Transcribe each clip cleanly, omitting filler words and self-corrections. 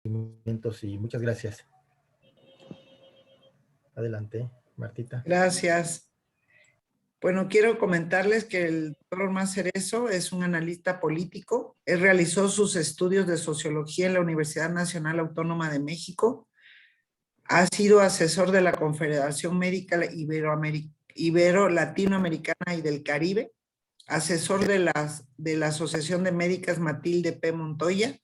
Y muchas gracias. Adelante, Martita. Gracias. Bueno, quiero comentarles que el doctor Omar Cerezo es un analista político. Él realizó sus estudios de sociología en la Universidad Nacional Autónoma de México. Ha sido asesor de la Confederación Médica Ibero-Latinoamericana y del Caribe, asesor de la Asociación de Médicas Matilde P. Montoya,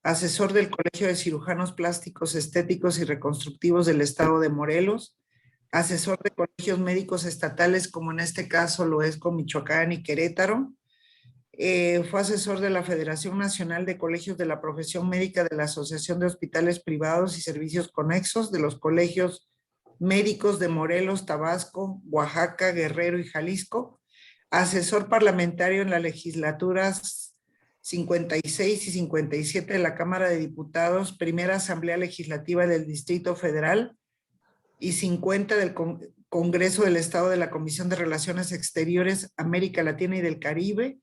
asesor del Colegio de Cirujanos Plásticos, Estéticos y Reconstructivos del Estado de Morelos, asesor de colegios médicos estatales, como en este caso lo es con Michoacán y Querétaro. Fue asesor de la Federación Nacional de Colegios de la Profesión Médica de la Asociación de Hospitales Privados y Servicios Conexos de los colegios médicos de Morelos, Tabasco, Oaxaca, Guerrero y Jalisco. Asesor parlamentario en las legislaturas 56 y 57 de la Cámara de Diputados, Primera Asamblea Legislativa del Distrito Federal y 50 del Congreso del Estado de la Comisión de Relaciones Exteriores, América Latina y del Caribe,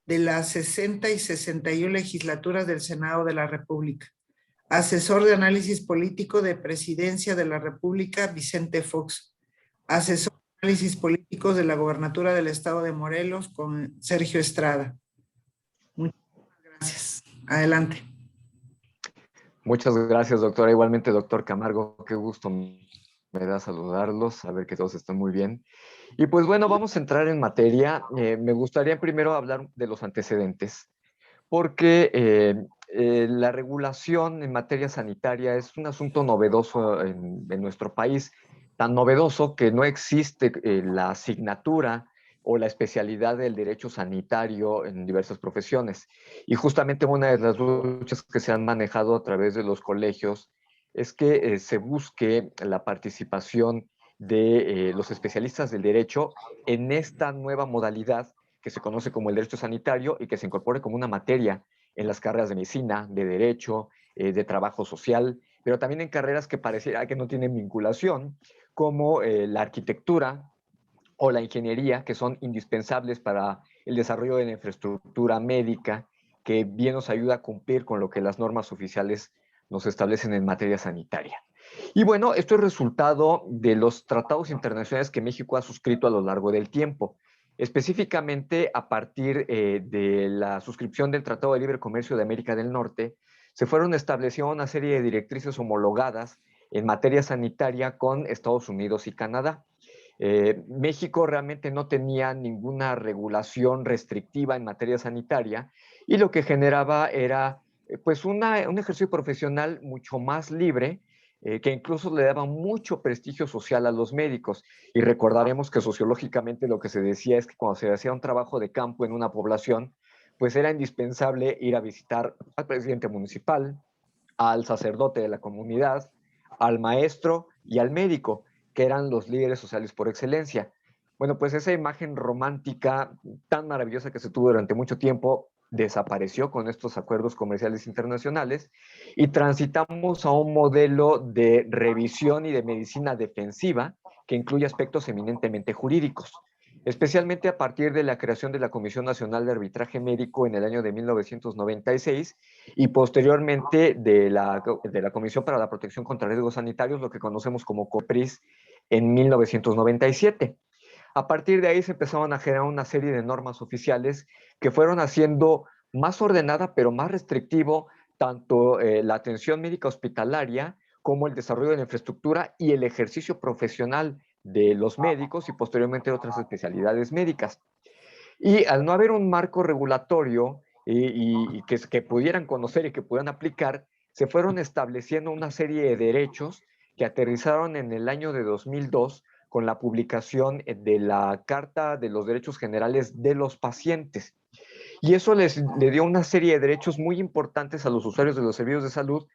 de las 60 y 61 legislaturas del Senado de la República. Asesor de análisis político de Presidencia de la República, Vicente Fox. Asesor de análisis políticos de la Gobernatura del Estado de Morelos, con Sergio Estrada. Muchas gracias. Adelante. Muchas gracias, doctora. Igualmente, doctor Camargo, qué gusto me da saludarlos, saber que todos están muy bien. Y pues bueno, vamos a entrar en materia. Me gustaría primero hablar de los antecedentes, porque la regulación en materia sanitaria es un asunto novedoso en nuestro país, tan novedoso que no existe la asignatura o la especialidad del derecho sanitario en diversas profesiones. Y justamente una de las luchas que se han manejado a través de los colegios es que se busque la participación de los especialistas del derecho en esta nueva modalidad que se conoce como el derecho sanitario y que se incorpore como una materia en las carreras de medicina, de derecho, de trabajo social, pero también en carreras que pareciera que no tienen vinculación, como la arquitectura o la ingeniería, que son indispensables para el desarrollo de la infraestructura médica, que bien nos ayuda a cumplir con lo que las normas oficiales nos establecen en materia sanitaria. Y bueno, esto es resultado de los tratados internacionales que México ha suscrito a lo largo del tiempo. Específicamente, a partir de la suscripción del Tratado de Libre Comercio de América del Norte, se fueron estableciendo una serie de directrices homologadas en materia sanitaria con Estados Unidos y Canadá. México realmente no tenía ninguna regulación restrictiva en materia sanitaria y lo que generaba era pues un ejercicio profesional mucho más libre, que incluso le daba mucho prestigio social a los médicos. Y recordaremos que sociológicamente lo que se decía es que cuando se hacía un trabajo de campo en una población, pues era indispensable ir a visitar al presidente municipal, al sacerdote de la comunidad, al maestro y al médico, que eran los líderes sociales por excelencia. Bueno, pues esa imagen romántica tan maravillosa que se tuvo durante mucho tiempo desapareció con estos acuerdos comerciales internacionales y transitamos a un modelo de revisión y de medicina defensiva que incluye aspectos eminentemente jurídicos, especialmente a partir de la creación de la Comisión Nacional de Arbitraje Médico en el año de 1996 y posteriormente de la Comisión para la Protección contra Riesgos Sanitarios, lo que conocemos como COPRIS, en 1997. A partir de ahí se empezaron a generar una serie de normas oficiales que fueron haciendo más ordenada, pero más restrictivo, tanto la atención médica hospitalaria como el desarrollo de la infraestructura y el ejercicio profesional de los médicos y posteriormente otras especialidades médicas. Y al no haber un marco regulatorio que pudieran conocer y que pudieran aplicar, se fueron estableciendo una serie de derechos que aterrizaron en el año de 2002 con la publicación de la Carta de los Derechos Generales de los Pacientes. Y eso le dio una serie de derechos muy importantes a los usuarios de los servicios de salud,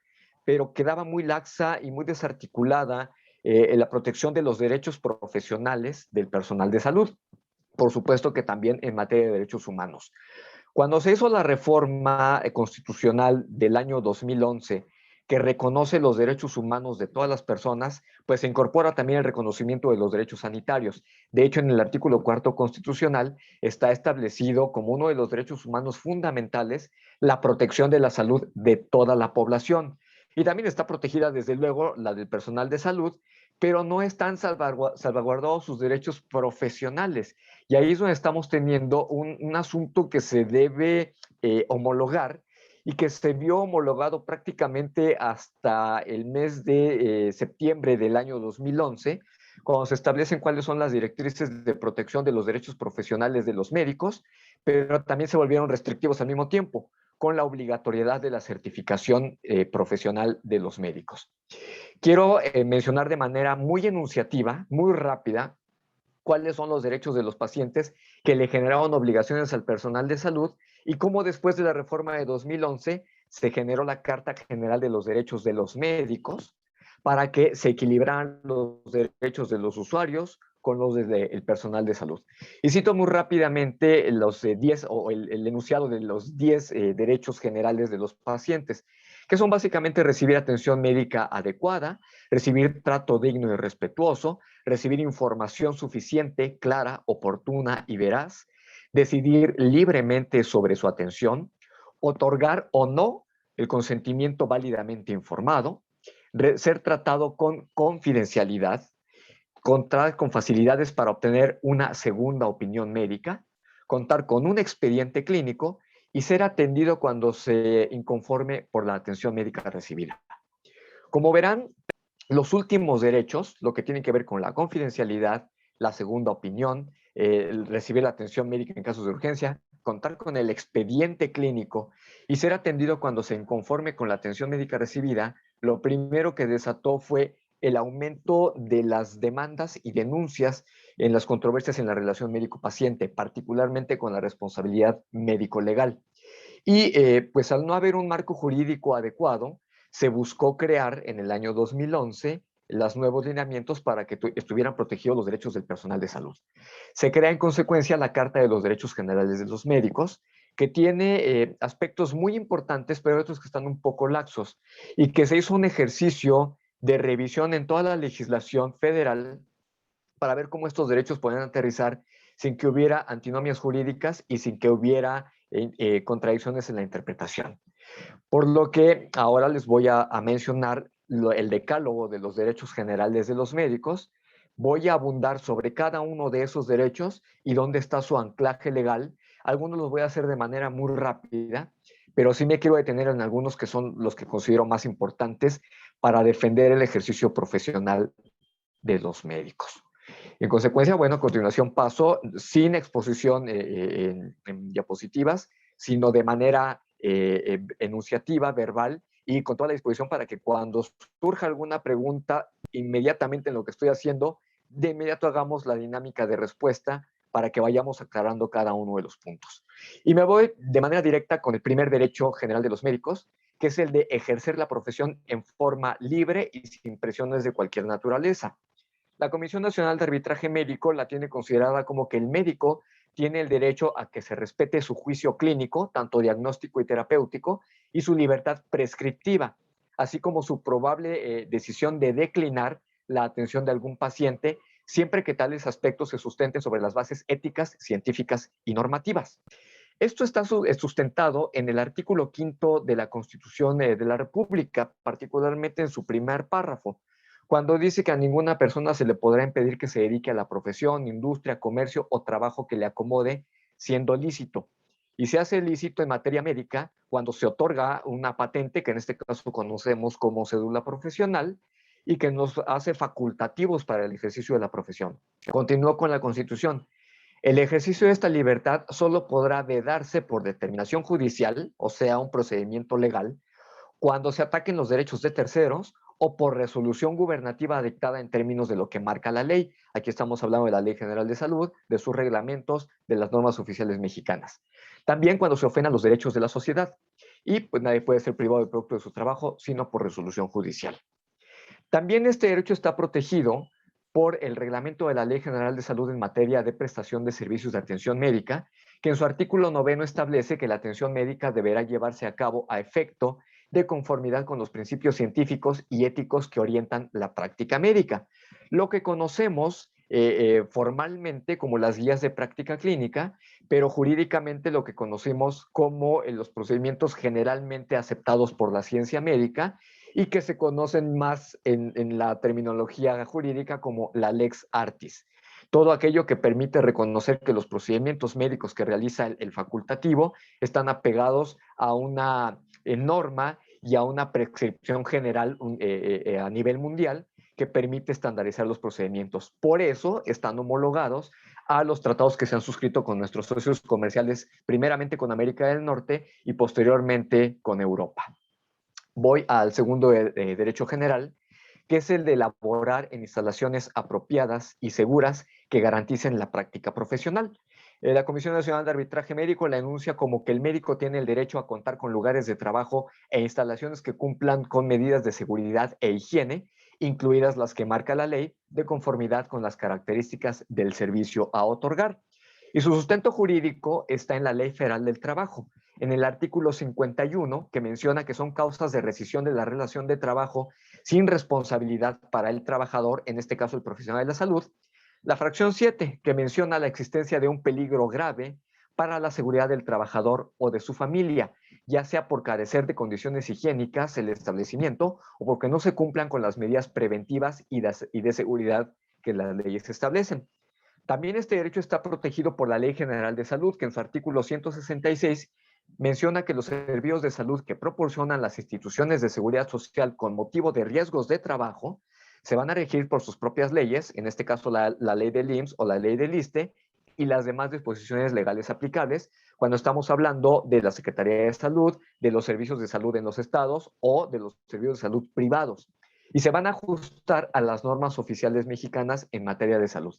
pero quedaba muy laxa y muy desarticulada en la protección de los derechos profesionales del personal de salud. Por supuesto que también en materia de derechos humanos. Cuando se hizo la reforma constitucional del año 2011, que reconoce los derechos humanos de todas las personas, pues se incorpora también el reconocimiento de los derechos sanitarios. De hecho, en el artículo 4 constitucional está establecido como uno de los derechos humanos fundamentales la protección de la salud de toda la población. Y también está protegida, desde luego, la del personal de salud, pero no están salvaguardados sus derechos profesionales. Y ahí es donde estamos teniendo un asunto que se debe homologar y que se vio homologado prácticamente hasta el mes de septiembre del año 2011, cuando se establecen cuáles son las directrices de protección de los derechos profesionales de los médicos, pero también se volvieron restrictivos al mismo tiempo, con la obligatoriedad de la certificación profesional de los médicos. Quiero mencionar de manera muy enunciativa, muy rápida, cuáles son los derechos de los pacientes que le generaron obligaciones al personal de salud y cómo después de la reforma de 2011 se generó la Carta General de los Derechos de los Médicos para que se equilibraran los derechos de los usuarios con los del personal de salud. Y cito muy rápidamente los 10 o el enunciado de los 10 derechos generales de los pacientes, que son básicamente recibir atención médica adecuada, recibir trato digno y respetuoso, recibir información suficiente, clara, oportuna y veraz, decidir libremente sobre su atención, otorgar o no el consentimiento válidamente informado, ser tratado con confidencialidad, contar con facilidades para obtener una segunda opinión médica, contar con un expediente clínico y ser atendido cuando se inconforme por la atención médica recibida. Como verán, los últimos derechos, lo que tiene que ver con la confidencialidad, la segunda opinión, recibir la atención médica en casos de urgencia, contar con el expediente clínico y ser atendido cuando se inconforme con la atención médica recibida, lo primero que desató fue el aumento de las demandas y denuncias en las controversias en la relación médico-paciente, particularmente con la responsabilidad médico-legal. Y pues al no haber un marco jurídico adecuado, se buscó crear en el año 2011 los nuevos lineamientos para que estuvieran protegidos los derechos del personal de salud. Se crea en consecuencia la Carta de los Derechos Generales de los Médicos, que tiene aspectos muy importantes, pero otros que están un poco laxos, y que se hizo un ejercicio de revisión en toda la legislación federal para ver cómo estos derechos podían aterrizar sin que hubiera antinomias jurídicas y sin que hubiera contradicciones en la interpretación. Por lo que ahora les voy a mencionar el decálogo de los derechos generales de los médicos. Voy a abundar sobre cada uno de esos derechos y dónde está su anclaje legal. Algunos los voy a hacer de manera muy rápida, pero sí me quiero detener en algunos que son los que considero más importantes para defender el ejercicio profesional de los médicos. En consecuencia, bueno, a continuación paso sin exposición en diapositivas, sino de manera enunciativa, verbal, y con toda la disposición para que cuando surja alguna pregunta, inmediatamente en lo que estoy haciendo, de inmediato hagamos la dinámica de respuesta para que vayamos aclarando cada uno de los puntos. Y me voy de manera directa con el primer derecho general de los médicos, que es el de ejercer la profesión en forma libre y sin presiones de cualquier naturaleza. La Comisión Nacional de Arbitraje Médico la tiene considerada como que el médico tiene el derecho a que se respete su juicio clínico, tanto diagnóstico y terapéutico, y su libertad prescriptiva, así como su probable decisión de declinar la atención de algún paciente, siempre que tales aspectos se sustenten sobre las bases éticas, científicas y normativas. Esto está sustentado en el artículo 5 de la Constitución de la República, particularmente en su primer párrafo, cuando dice que a ninguna persona se le podrá impedir que se dedique a la profesión, industria, comercio o trabajo que le acomode, siendo lícito. Y se hace lícito en materia médica cuando se otorga una patente, que en este caso conocemos como cédula profesional, y que nos hace facultativos para el ejercicio de la profesión. Continúo con la Constitución. El ejercicio de esta libertad solo podrá vedarse por determinación judicial, o sea, un procedimiento legal, cuando se ataquen los derechos de terceros o por resolución gubernativa dictada en términos de lo que marca la ley. Aquí estamos hablando de la Ley General de Salud, de sus reglamentos, de las normas oficiales mexicanas. También cuando se ofendan los derechos de la sociedad. Y pues nadie puede ser privado del producto de su trabajo, sino por resolución judicial. También este derecho está protegido por el reglamento de la Ley General de Salud en materia de prestación de servicios de atención médica, que en su artículo 9 establece que la atención médica deberá llevarse a cabo a efecto de conformidad con los principios científicos y éticos que orientan la práctica médica, lo que conocemos formalmente como las guías de práctica clínica, pero jurídicamente lo que conocemos como los procedimientos generalmente aceptados por la ciencia médica y que se conocen más en la terminología jurídica como la lex artis. Todo aquello que permite reconocer que los procedimientos médicos que realiza el facultativo están apegados a una norma y a una prescripción general a nivel mundial que permite estandarizar los procedimientos. Por eso están homologados a los tratados que se han suscrito con nuestros socios comerciales, primeramente con América del Norte y posteriormente con Europa. Voy al segundo derecho general, que es el de elaborar en instalaciones apropiadas y seguras que garanticen la práctica profesional. La Comisión Nacional de Arbitraje Médico la enuncia como que el médico tiene el derecho a contar con lugares de trabajo e instalaciones que cumplan con medidas de seguridad e higiene, incluidas las que marca la ley, de conformidad con las características del servicio a otorgar. Y su sustento jurídico está en la Ley Federal del Trabajo, en el artículo 51, que menciona que son causas de rescisión de la relación de trabajo sin responsabilidad para el trabajador, en este caso el profesional de la salud. La fracción 7, que menciona la existencia de un peligro grave para la seguridad del trabajador o de su familia, ya sea por carecer de condiciones higiénicas el establecimiento o porque no se cumplan con las medidas preventivas y de seguridad que las leyes establecen. También este derecho está protegido por la Ley General de Salud, que en su artículo 166 menciona que los servicios de salud que proporcionan las instituciones de seguridad social con motivo de riesgos de trabajo se van a regir por sus propias leyes, en este caso la ley del IMSS o la ley del ISSSTE, y las demás disposiciones legales aplicables cuando estamos hablando de la Secretaría de Salud, de los servicios de salud en los estados o de los servicios de salud privados. Y se van a ajustar a las normas oficiales mexicanas en materia de salud.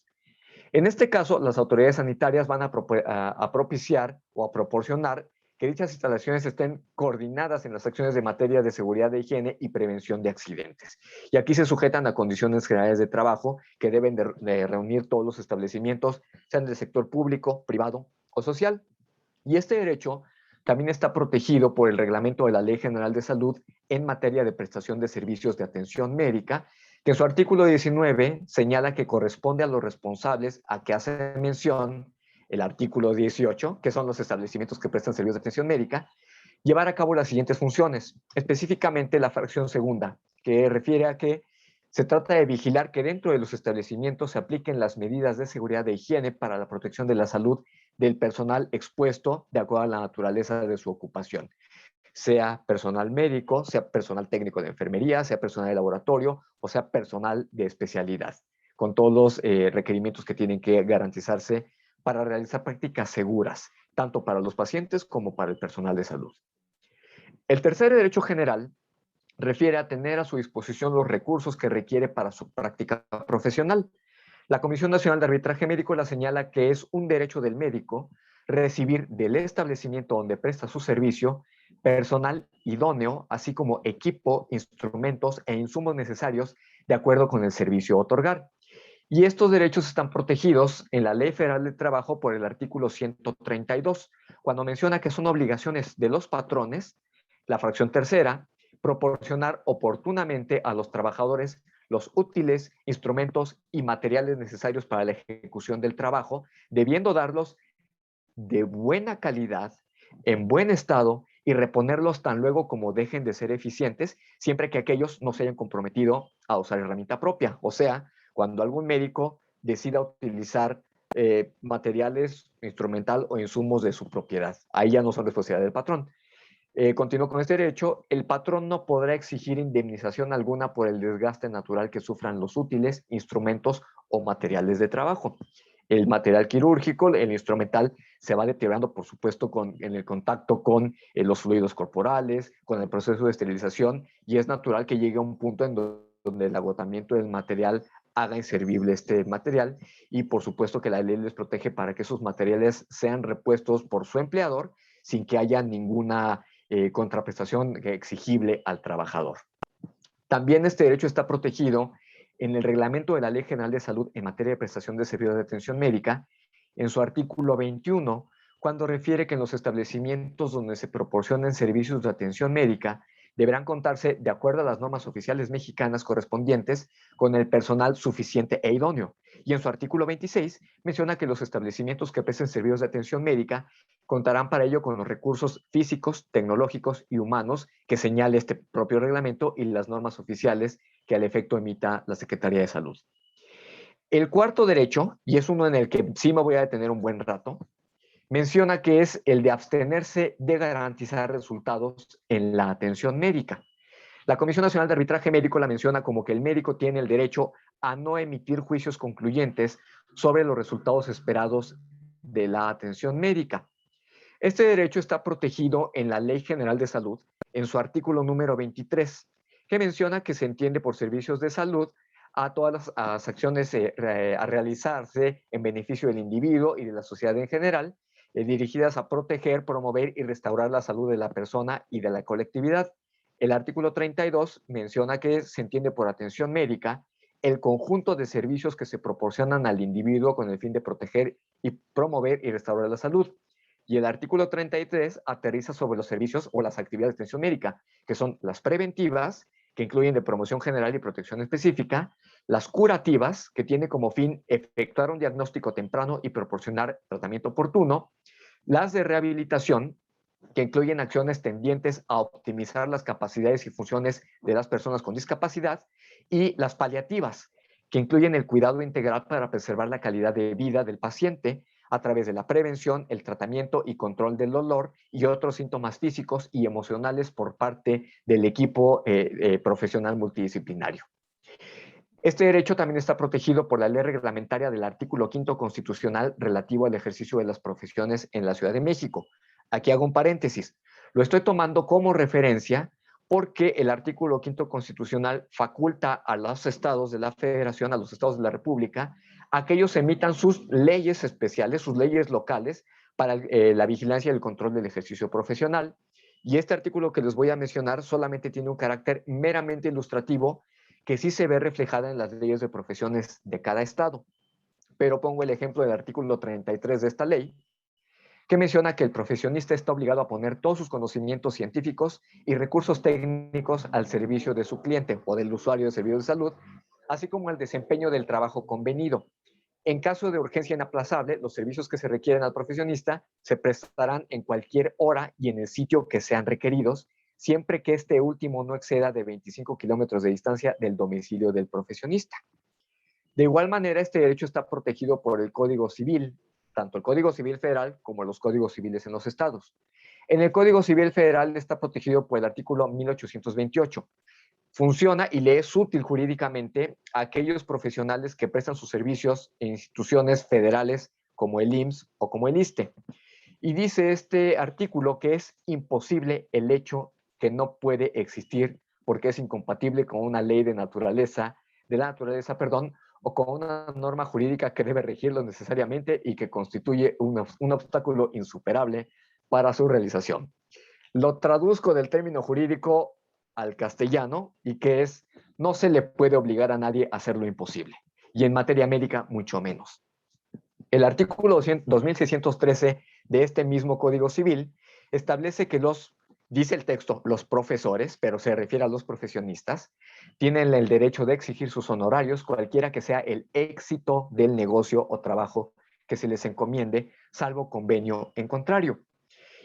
En este caso, las autoridades sanitarias van a propiciar o a proporcionar que dichas instalaciones estén coordinadas en las acciones de materia de seguridad de higiene y prevención de accidentes. Y aquí se sujetan a condiciones generales de trabajo que deben de reunir todos los establecimientos, sean del sector público, privado o social. Y este derecho también está protegido por el reglamento de la Ley General de Salud en materia de prestación de servicios de atención médica, que en su artículo 19 señala que corresponde a los responsables a que hace mención el artículo 18, que son los establecimientos que prestan servicios de atención médica, llevar a cabo las siguientes funciones, específicamente la fracción segunda, que refiere a que se trata de vigilar que dentro de los establecimientos se apliquen las medidas de seguridad e higiene para la protección de la salud del personal expuesto de acuerdo a la naturaleza de su ocupación, sea personal médico, sea personal técnico de enfermería, sea personal de laboratorio o sea personal de especialidad, con todos los requerimientos que tienen que garantizarse para realizar prácticas seguras, tanto para los pacientes como para el personal de salud. El tercer derecho general refiere a tener a su disposición los recursos que requiere para su práctica profesional. La Comisión Nacional de Arbitraje Médico la señala que es un derecho del médico recibir del establecimiento donde presta su servicio personal idóneo, así como equipo, instrumentos e insumos necesarios de acuerdo con el servicio a otorgar. Y estos derechos están protegidos en la Ley Federal del Trabajo por el artículo 132, cuando menciona que son obligaciones de los patrones, la fracción tercera, proporcionar oportunamente a los trabajadores los útiles, instrumentos y materiales necesarios para la ejecución del trabajo, debiendo darlos de buena calidad, en buen estado y reponerlos tan luego como dejen de ser eficientes, siempre que aquellos no se hayan comprometido a usar herramienta propia. O sea, cuando algún médico decida utilizar materiales, instrumental o insumos de su propiedad. Ahí ya no son responsabilidad del patrón. Continúo con este derecho, el patrón no podrá exigir indemnización alguna por el desgaste natural que sufran los útiles, instrumentos o materiales de trabajo. El material quirúrgico, el instrumental, se va deteriorando, por supuesto, en el contacto con los fluidos corporales, con el proceso de esterilización, y es natural que llegue a un punto en donde el agotamiento del material haga inservible este material, y por supuesto que la ley les protege para que esos materiales sean repuestos por su empleador sin que haya ninguna contraprestación exigible al trabajador. También este derecho está protegido en el reglamento de la Ley General de Salud en materia de prestación de servicios de atención médica, en su artículo 21, cuando refiere que en los establecimientos donde se proporcionen servicios de atención médica deberán contarse, de acuerdo a las normas oficiales mexicanas correspondientes, con el personal suficiente e idóneo. Y en su artículo 26 menciona que los establecimientos que presten servicios de atención médica contarán para ello con los recursos físicos, tecnológicos y humanos que señale este propio reglamento y las normas oficiales que al efecto emita la Secretaría de Salud. El cuarto derecho, y es uno en el que sí me voy a detener un buen rato, menciona que es el de abstenerse de garantizar resultados en la atención médica. La Comisión Nacional de Arbitraje Médico la menciona como que el médico tiene el derecho a no emitir juicios concluyentes sobre los resultados esperados de la atención médica. Este derecho está protegido en la Ley General de Salud, en su artículo número 23, que menciona que se entiende por servicios de salud a todas las acciones a realizarse en beneficio del individuo y de la sociedad en general, dirigidas a proteger, promover y restaurar la salud de la persona y de la colectividad. El artículo 32 menciona que se entiende por atención médica el conjunto de servicios que se proporcionan al individuo con el fin de proteger y promover y restaurar la salud. Y el artículo 33 aterriza sobre los servicios o las actividades de atención médica, que son las preventivas, que incluyen de promoción general y protección específica, las curativas, que tiene como fin efectuar un diagnóstico temprano y proporcionar tratamiento oportuno, las de rehabilitación, que incluyen acciones tendientes a optimizar las capacidades y funciones de las personas con discapacidad, y las paliativas, que incluyen el cuidado integral para preservar la calidad de vida del paciente a través de la prevención, el tratamiento y control del dolor y otros síntomas físicos y emocionales por parte del equipo profesional multidisciplinario. Este derecho también está protegido por la ley reglamentaria del artículo 5º constitucional relativo al ejercicio de las profesiones en la Ciudad de México. Aquí hago un paréntesis. Lo estoy tomando como referencia porque el artículo 5º constitucional faculta a los estados de la Federación, a los estados de la República, a que ellos emitan sus leyes especiales, sus leyes locales para la vigilancia y el control del ejercicio profesional. Y este artículo que les voy a mencionar solamente tiene un carácter meramente ilustrativo que sí se ve reflejada en las leyes de profesiones de cada estado. Pero pongo el ejemplo del artículo 33 de esta ley, que menciona que el profesionista está obligado a poner todos sus conocimientos científicos y recursos técnicos al servicio de su cliente o del usuario de servicios de salud, así como el desempeño del trabajo convenido. En caso de urgencia inaplazable, los servicios que se requieren al profesionista se prestarán en cualquier hora y en el sitio que sean requeridos, siempre que este último no exceda de 25 kilómetros de distancia del domicilio del profesionista. De igual manera, este derecho está protegido por el Código Civil, tanto el Código Civil Federal como los códigos civiles en los estados. En el Código Civil Federal está protegido por el artículo 1828. Funciona y le es útil jurídicamente a aquellos profesionales que prestan sus servicios en instituciones federales como el IMSS o como el ISSSTE. Y dice este artículo que es imposible el hecho que no puede existir porque es incompatible con una ley de la naturaleza, o con una norma jurídica que debe regirlo necesariamente y que constituye un obstáculo insuperable para su realización. Lo traduzco del término jurídico al castellano y que es: no se le puede obligar a nadie a hacer lo imposible, y en materia médica mucho menos. El artículo 2613 de este mismo Código Civil establece que dice el texto, los profesores, pero se refiere a los profesionistas, tienen el derecho de exigir sus honorarios, cualquiera que sea el éxito del negocio o trabajo que se les encomiende, salvo convenio en contrario.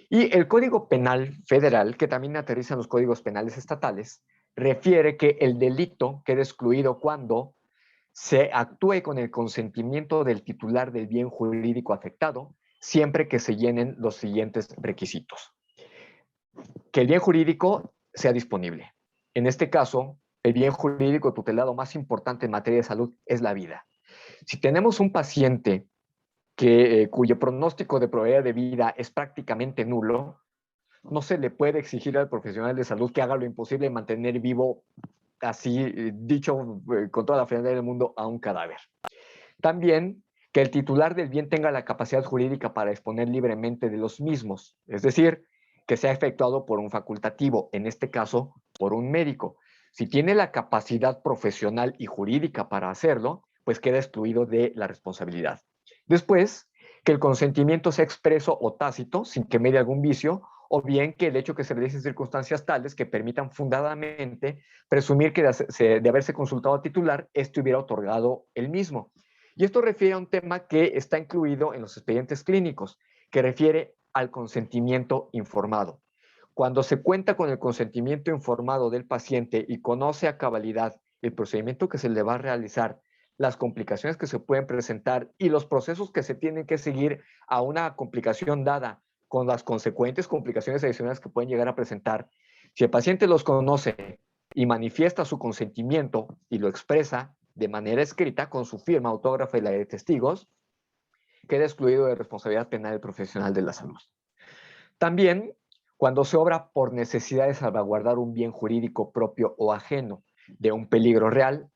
Y el Código Penal Federal, que también aterriza en los códigos penales estatales, refiere que el delito queda excluido cuando se actúe con el consentimiento del titular del bien jurídico afectado, siempre que se llenen los siguientes requisitos. Que el bien jurídico sea disponible. En este caso, el bien jurídico tutelado más importante en materia de salud es la vida. Si tenemos un paciente cuyo pronóstico de probabilidad de vida es prácticamente nulo, no se le puede exigir al profesional de salud que haga lo imposible en mantener vivo, así dicho con toda la frialdad del mundo, a un cadáver. También que el titular del bien tenga la capacidad jurídica para disponer libremente de los mismos, es decir, que sea efectuado por un facultativo, en este caso, por un médico. Si tiene la capacidad profesional y jurídica para hacerlo, pues queda excluido de la responsabilidad. Después, que el consentimiento sea expreso o tácito, sin que medie algún vicio, o bien que el hecho que se realice en circunstancias tales que permitan fundadamente presumir que de haberse consultado al titular, este hubiera otorgado el mismo. Y esto refiere a un tema que está incluido en los expedientes clínicos, que refiere al consentimiento informado. Cuando se cuenta con el consentimiento informado del paciente y conoce a cabalidad el procedimiento que se le va a realizar, las complicaciones que se pueden presentar y los procesos que se tienen que seguir a una complicación dada, con las consecuentes complicaciones adicionales que pueden llegar a presentar, si el paciente los conoce y manifiesta su consentimiento y lo expresa de manera escrita con su firma, autógrafa y la de testigos, queda excluido de responsabilidad penal del profesional de la salud. También, cuando se obra por necesidad de salvaguardar un bien jurídico propio o ajeno de un peligro real,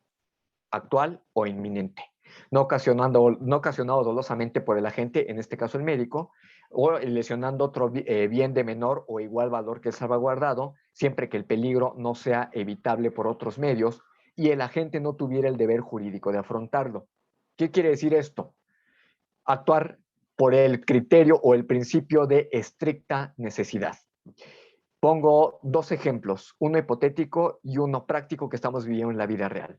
actual o inminente, no ocasionado dolosamente por el agente, en este caso el médico, o lesionando otro bien de menor o igual valor que el salvaguardado, siempre que el peligro no sea evitable por otros medios y el agente no tuviera el deber jurídico de afrontarlo. ¿Qué quiere decir esto? Actuar por el criterio o el principio de estricta necesidad. Pongo dos ejemplos, uno hipotético y uno práctico que estamos viviendo en la vida real.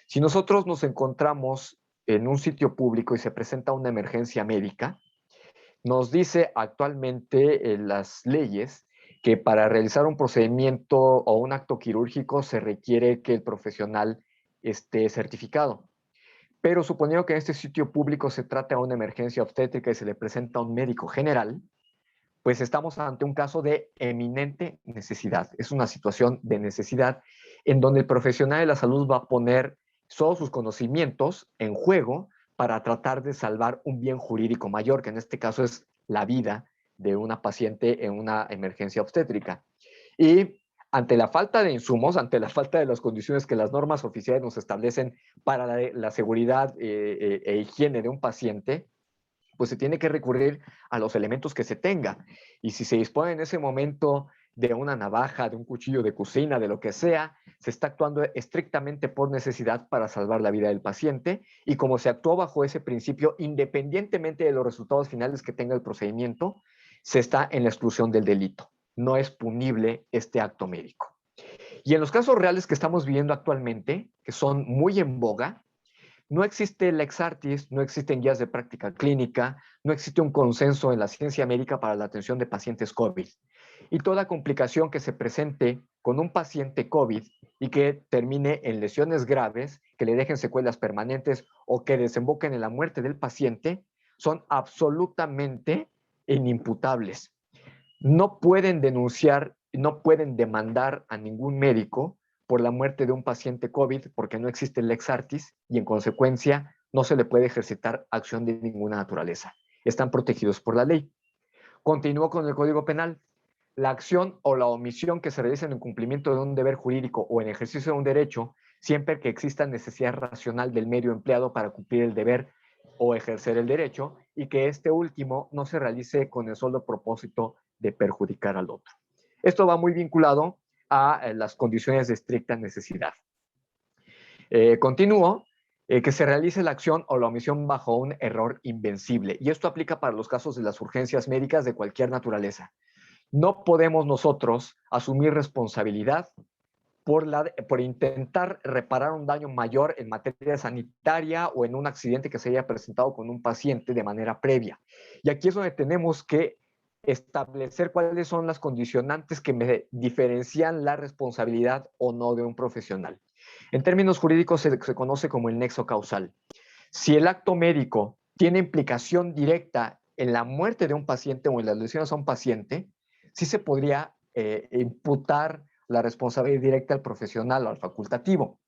Si nosotros nos encontramos en un sitio público y se presenta una emergencia médica, nos dice actualmente las leyes que para realizar un procedimiento o un acto quirúrgico se requiere que el profesional esté certificado. Pero suponiendo que en este sitio público se trata de una emergencia obstétrica y se le presenta a un médico general, pues estamos ante un caso de eminente necesidad. Es una situación de necesidad en donde el profesional de la salud va a poner todos sus conocimientos en juego para tratar de salvar un bien jurídico mayor, que en este caso es la vida de una paciente en una emergencia obstétrica. Y ante la falta de insumos, ante la falta de las condiciones que las normas oficiales nos establecen para la seguridad e higiene de un paciente, pues se tiene que recurrir a los elementos que se tenga. Y si se dispone en ese momento de una navaja, de un cuchillo de cocina, de lo que sea, se está actuando estrictamente por necesidad para salvar la vida del paciente. Y como se actuó bajo ese principio, independientemente de los resultados finales que tenga el procedimiento, se está en la exclusión del delito. No es punible este acto médico. Y en los casos reales que estamos viviendo actualmente, que son muy en boga, no existe lex artis, no existen guías de práctica clínica, no existe un consenso en la ciencia médica para la atención de pacientes COVID. Y toda complicación que se presente con un paciente COVID y que termine en lesiones graves, que le dejen secuelas permanentes o que desemboquen en la muerte del paciente, son absolutamente inimputables. No pueden denunciar, no pueden demandar a ningún médico por la muerte de un paciente COVID porque no existe el lex artis y en consecuencia no se le puede ejercitar acción de ninguna naturaleza. Están protegidos por la ley. Continúo con el Código Penal. La acción o la omisión que se realice en el cumplimiento de un deber jurídico o en ejercicio de un derecho, siempre que exista necesidad racional del medio empleado para cumplir el deber o ejercer el derecho, y que este último no se realice con el solo propósito de perjudicar al otro. Esto va muy vinculado a las condiciones de estricta necesidad. Continúo. Que se realice la acción o la omisión bajo un error invencible. Y esto aplica para los casos de las urgencias médicas de cualquier naturaleza. No podemos nosotros asumir responsabilidad por intentar reparar un daño mayor en materia sanitaria o en un accidente que se haya presentado con un paciente de manera previa. Y aquí es donde tenemos que establecer cuáles son las condicionantes que me diferencian la responsabilidad o no de un profesional. En términos jurídicos se conoce como el nexo causal. Si el acto médico tiene implicación directa en la muerte de un paciente o en las lesiones a un paciente, sí se podría imputar la responsabilidad directa al profesional o al facultativo.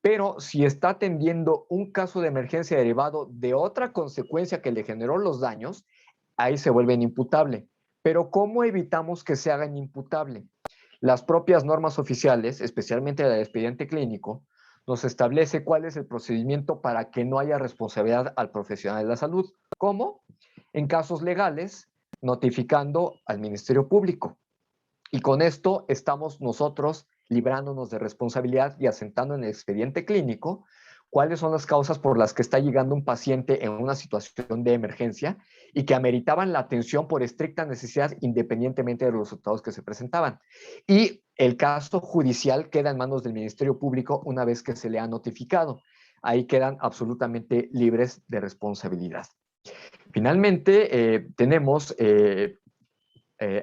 Pero si está atendiendo un caso de emergencia derivado de otra consecuencia que le generó los daños, ahí se vuelve inimputable. Pero ¿cómo evitamos que se hagan imputable? Las propias normas oficiales, especialmente la del expediente clínico, nos establece cuál es el procedimiento para que no haya responsabilidad al profesional de la salud. ¿Cómo? En casos legales, notificando al Ministerio Público. Y con esto estamos nosotros librándonos de responsabilidad y asentando en el expediente clínico cuáles son las causas por las que está llegando un paciente en una situación de emergencia y que ameritaban la atención por estricta necesidad independientemente de los resultados que se presentaban. Y el caso judicial queda en manos del Ministerio Público una vez que se le ha notificado. Ahí quedan absolutamente libres de responsabilidad. Finalmente, tenemos,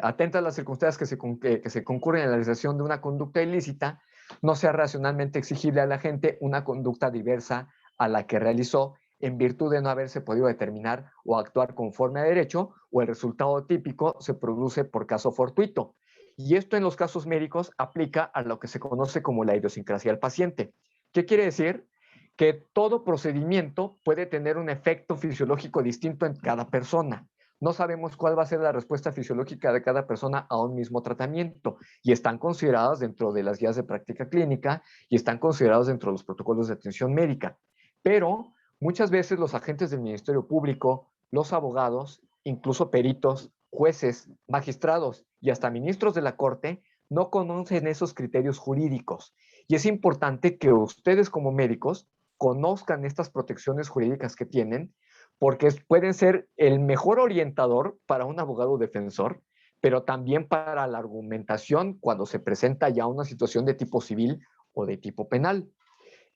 atentas a las circunstancias que se concurren en la realización de una conducta ilícita, no sea racionalmente exigible a la gente una conducta diversa a la que realizó en virtud de no haberse podido determinar o actuar conforme a derecho, o el resultado típico se produce por caso fortuito. Y esto en los casos médicos aplica a lo que se conoce como la idiosincrasia del paciente. ¿Qué quiere decir? Que todo procedimiento puede tener un efecto fisiológico distinto en cada persona. No sabemos cuál va a ser la respuesta fisiológica de cada persona a un mismo tratamiento, y están consideradas dentro de las guías de práctica clínica y están considerados dentro de los protocolos de atención médica. Pero muchas veces los agentes del Ministerio Público, los abogados, incluso peritos, jueces, magistrados y hasta ministros de la Corte no conocen esos criterios jurídicos. Y es importante que ustedes como médicos conozcan estas protecciones jurídicas que tienen, porque pueden ser el mejor orientador para un abogado defensor, pero también para la argumentación cuando se presenta ya una situación de tipo civil o de tipo penal.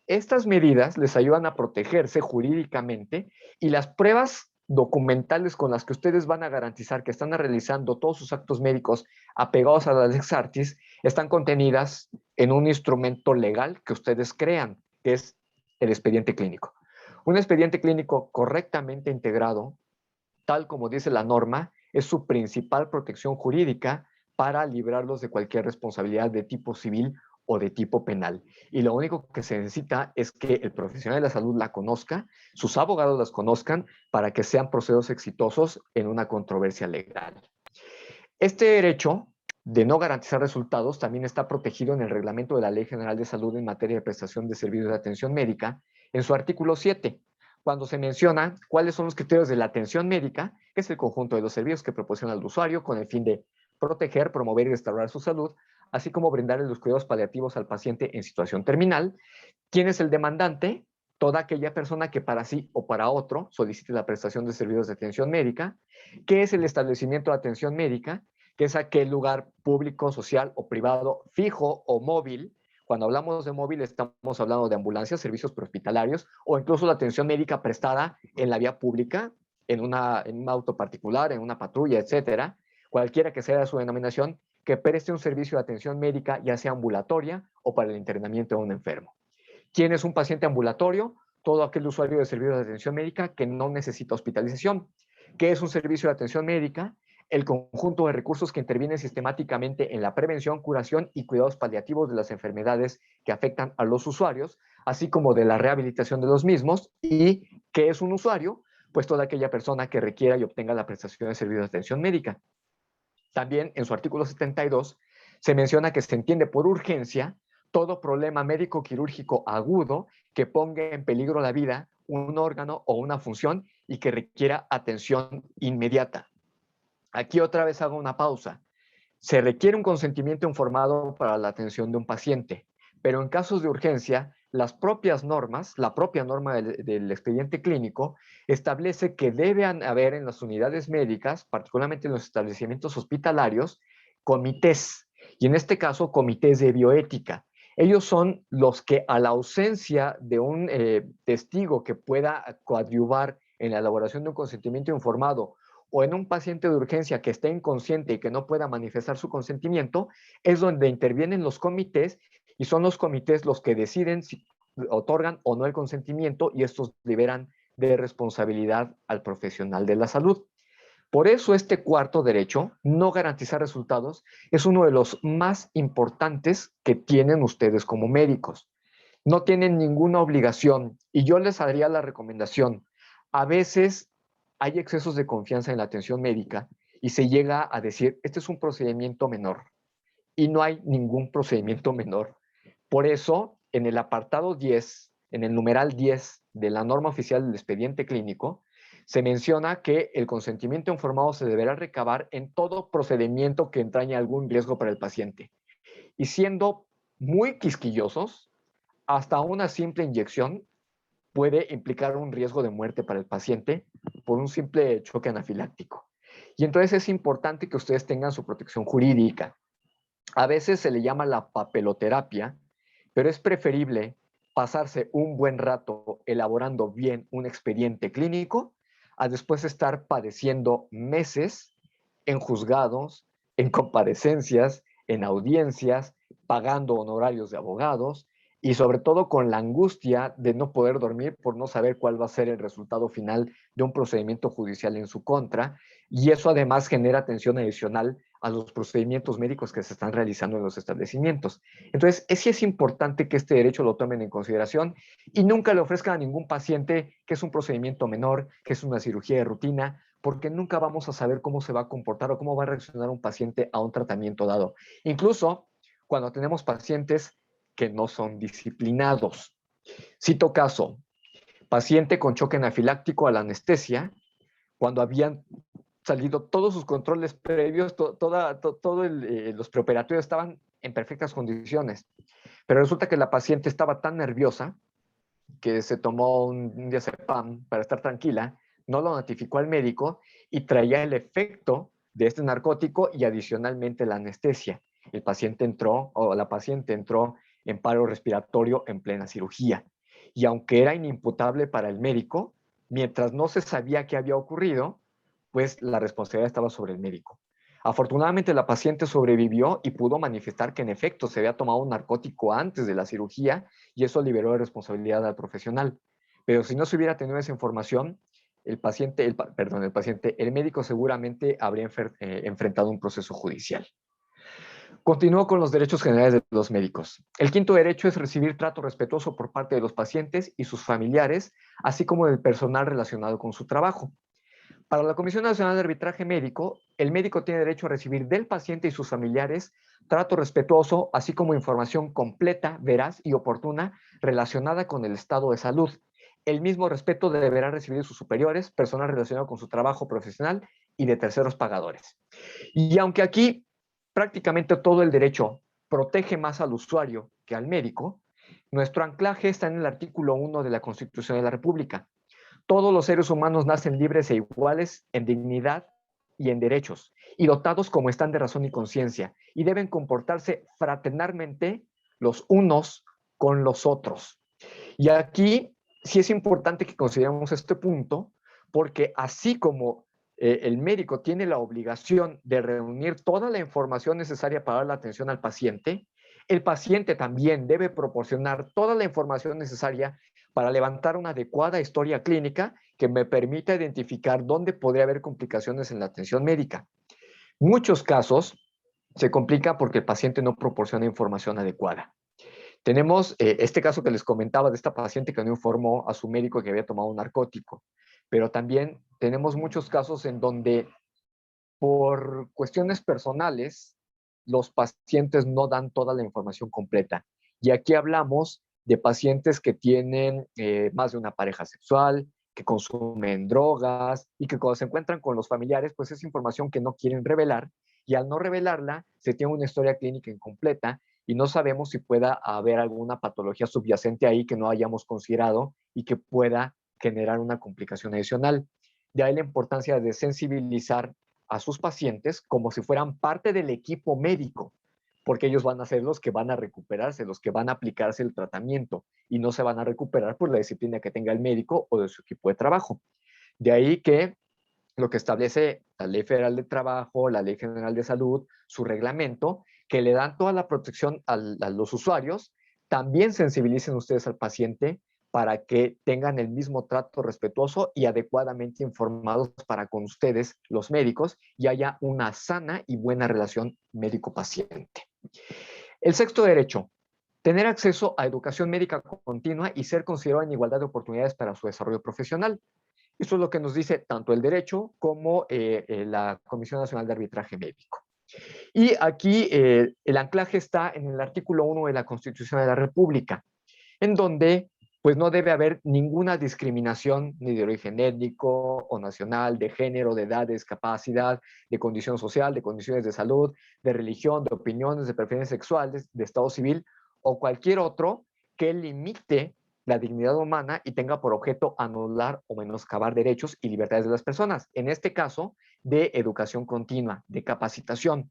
Estas medidas les ayudan a protegerse jurídicamente, y las pruebas documentales con las que ustedes van a garantizar que están realizando todos sus actos médicos apegados a la lex artis están contenidas en un instrumento legal que ustedes crean, que es el expediente clínico. Un expediente clínico correctamente integrado, tal como dice la norma, es su principal protección jurídica para librarlos de cualquier responsabilidad de tipo civil o de tipo penal. Y lo único que se necesita es que el profesional de la salud la conozca, sus abogados las conozcan, para que sean procesos exitosos en una controversia legal. Este derecho de no garantizar resultados también está protegido en el reglamento de la Ley General de Salud en materia de prestación de servicios de atención médica, en su artículo 7, cuando se menciona cuáles son los criterios de la atención médica, que es el conjunto de los servicios que proporciona al usuario con el fin de proteger, promover y restaurar su salud, así como brindarle los cuidados paliativos al paciente en situación terminal. ¿Quién es el demandante? Toda aquella persona que para sí o para otro solicite la prestación de servicios de atención médica. ¿Qué es el establecimiento de atención médica? Que es aquel lugar público, social o privado, fijo o móvil. Cuando hablamos de móvil estamos hablando de ambulancias, servicios prehospitalarios o incluso la atención médica prestada en la vía pública, en un auto particular, en una patrulla, etcétera. Cualquiera que sea su denominación, que preste un servicio de atención médica, ya sea ambulatoria o para el internamiento de un enfermo. ¿Quién es un paciente ambulatorio? Todo aquel usuario de servicios de atención médica que no necesita hospitalización. ¿Qué es un servicio de atención médica? El conjunto de recursos que intervienen sistemáticamente en la prevención, curación y cuidados paliativos de las enfermedades que afectan a los usuarios, así como de la rehabilitación de los mismos. ¿Y qué es un usuario? Pues toda aquella persona que requiera y obtenga la prestación de servicios de atención médica. También en su artículo 72 se menciona que se entiende por urgencia todo problema médico-quirúrgico agudo que ponga en peligro la vida, un órgano o una función y que requiera atención inmediata. Aquí otra vez hago una pausa. Se requiere un consentimiento informado para la atención de un paciente, pero en casos de urgencia, las propias normas, la propia norma del expediente clínico, establece que debe haber en las unidades médicas, particularmente en los establecimientos hospitalarios, comités, y en este caso comités de bioética. Ellos son los que, a la ausencia de un testigo que pueda coadyuvar en la elaboración de un consentimiento informado, o en un paciente de urgencia que esté inconsciente y que no pueda manifestar su consentimiento, es donde intervienen los comités, y son los comités los que deciden si otorgan o no el consentimiento, y estos liberan de responsabilidad al profesional de la salud. Por eso este cuarto derecho, no garantizar resultados, es uno de los más importantes que tienen ustedes como médicos. No tienen ninguna obligación, y yo les haría la recomendación. A veces hay excesos de confianza en la atención médica y se llega a decir, este es un procedimiento menor, y no hay ningún procedimiento menor. Por eso, en el apartado 10, en el numeral 10 de la norma oficial del expediente clínico, se menciona que el consentimiento informado se deberá recabar en todo procedimiento que entrañe algún riesgo para el paciente. Y siendo muy quisquillosos, hasta una simple inyección puede implicar un riesgo de muerte para el paciente por un simple choque anafiláctico. Y entonces es importante que ustedes tengan su protección jurídica. A veces se le llama la papeloterapia, pero es preferible pasarse un buen rato elaborando bien un expediente clínico a después estar padeciendo meses en juzgados, en comparecencias, en audiencias, pagando honorarios de abogados y sobre todo con la angustia de no poder dormir por no saber cuál va a ser el resultado final de un procedimiento judicial en su contra. Y eso además genera tensión adicional a los procedimientos médicos que se están realizando en los establecimientos. Entonces, sí es importante que este derecho lo tomen en consideración y nunca le ofrezcan a ningún paciente que es un procedimiento menor, que es una cirugía de rutina, porque nunca vamos a saber cómo se va a comportar o cómo va a reaccionar un paciente a un tratamiento dado. Incluso cuando tenemos pacientes que no son disciplinados. Cito caso, paciente con choque anafiláctico a la anestesia, cuando habían salido todos sus controles previos, los preoperatorios estaban en perfectas condiciones. Pero resulta que la paciente estaba tan nerviosa que se tomó un diazepam para estar tranquila, no lo notificó al médico y traía el efecto de este narcótico y adicionalmente la anestesia. El paciente entró, o la paciente entró en paro respiratorio en plena cirugía. Y aunque era inimputable para el médico, mientras no se sabía qué había ocurrido, pues la responsabilidad estaba sobre el médico. Afortunadamente la paciente sobrevivió y pudo manifestar que en efecto se había tomado un narcótico antes de la cirugía y eso liberó de responsabilidad al profesional. Pero si no se hubiera tenido esa información, el médico seguramente habría enfrentado un proceso judicial. Continúo con los derechos generales de los médicos. El quinto derecho es recibir trato respetuoso por parte de los pacientes y sus familiares, así como del personal relacionado con su trabajo. Para la Comisión Nacional de Arbitraje Médico, el médico tiene derecho a recibir del paciente y sus familiares trato respetuoso, así como información completa, veraz y oportuna relacionada con el estado de salud. El mismo respeto deberá recibir de sus superiores, personal relacionado con su trabajo profesional y de terceros pagadores. Y aunque aquí prácticamente todo el derecho protege más al usuario que al médico, nuestro anclaje está en el artículo 1 de la Constitución de la República. Todos los seres humanos nacen libres e iguales en dignidad y en derechos, y dotados como están de razón y conciencia, y deben comportarse fraternalmente los unos con los otros. Y aquí sí es importante que consideremos este punto, porque así como el médico tiene la obligación de reunir toda la información necesaria para dar la atención al paciente, el paciente también debe proporcionar toda la información necesaria para levantar una adecuada historia clínica que me permita identificar dónde podría haber complicaciones en la atención médica. Muchos casos se complica porque el paciente no proporciona información adecuada. Tenemos este caso que les comentaba de esta paciente que no informó a su médico que había tomado un narcótico, pero también tenemos muchos casos en donde por cuestiones personales los pacientes no dan toda la información completa. Y aquí hablamos de pacientes que tienen más de una pareja sexual, que consumen drogas y que cuando se encuentran con los familiares, pues es información que no quieren revelar y al no revelarla se tiene una historia clínica incompleta y no sabemos si pueda haber alguna patología subyacente ahí que no hayamos considerado y que pueda generar una complicación adicional. De ahí la importancia de sensibilizar a sus pacientes como si fueran parte del equipo médico, porque ellos van a ser los que van a recuperarse, los que van a aplicarse el tratamiento y no se van a recuperar por la disciplina que tenga el médico o de su equipo de trabajo. De ahí que lo que establece la Ley Federal de Trabajo, la Ley General de Salud, su reglamento, que le dan toda la protección a los usuarios, también sensibilicen ustedes al paciente para que tengan el mismo trato respetuoso y adecuadamente informados para con ustedes, los médicos, y haya una sana y buena relación médico-paciente. El sexto derecho, tener acceso a educación médica continua y ser considerado en igualdad de oportunidades para su desarrollo profesional. Eso es lo que nos dice tanto el derecho como la Comisión Nacional de Arbitraje Médico. Y aquí el anclaje está en el artículo 1 de la Constitución de la República, en donde pues no debe haber ninguna discriminación ni de origen étnico o nacional, de género, de edad, de discapacidad, de condición social, de condiciones de salud, de religión, de opiniones, de preferencias sexuales, de estado civil o cualquier otro que limite la dignidad humana y tenga por objeto anular o menoscabar derechos y libertades de las personas, en este caso de educación continua, de capacitación.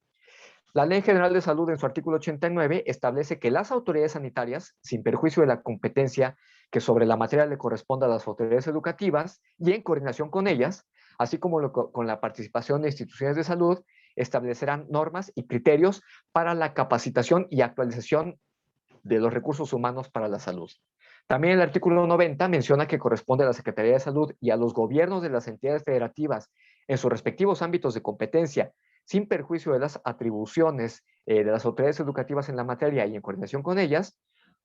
La Ley General de Salud, en su artículo 89, establece que las autoridades sanitarias, sin perjuicio de la competencia que sobre la materia le corresponde a las autoridades educativas y en coordinación con ellas, así como con la participación de instituciones de salud, establecerán normas y criterios para la capacitación y actualización de los recursos humanos para la salud. También el artículo 90 menciona que corresponde a la Secretaría de Salud y a los gobiernos de las entidades federativas en sus respectivos ámbitos de competencia, sin perjuicio de las atribuciones de las autoridades educativas en la materia y en coordinación con ellas,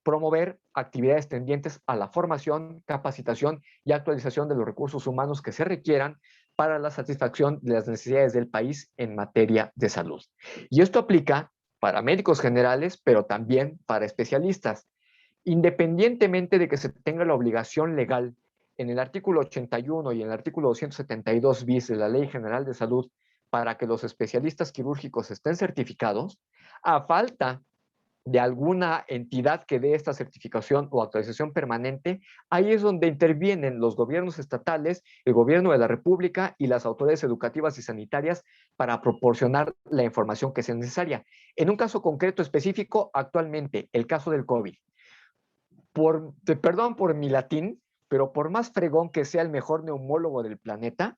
promover actividades tendientes a la formación, capacitación y actualización de los recursos humanos que se requieran para la satisfacción de las necesidades del país en materia de salud. Y esto aplica para médicos generales, pero también para especialistas. Independientemente de que se tenga la obligación legal en el artículo 81 y en el artículo 272 bis de la Ley General de Salud para que los especialistas quirúrgicos estén certificados, a falta de alguna entidad que dé esta certificación o actualización permanente, ahí es donde intervienen los gobiernos estatales, el gobierno de la República y las autoridades educativas y sanitarias para proporcionar la información que sea necesaria. En un caso concreto específico, actualmente, el caso del COVID. Perdón por mi latín, pero por más fregón que sea el mejor neumólogo del planeta,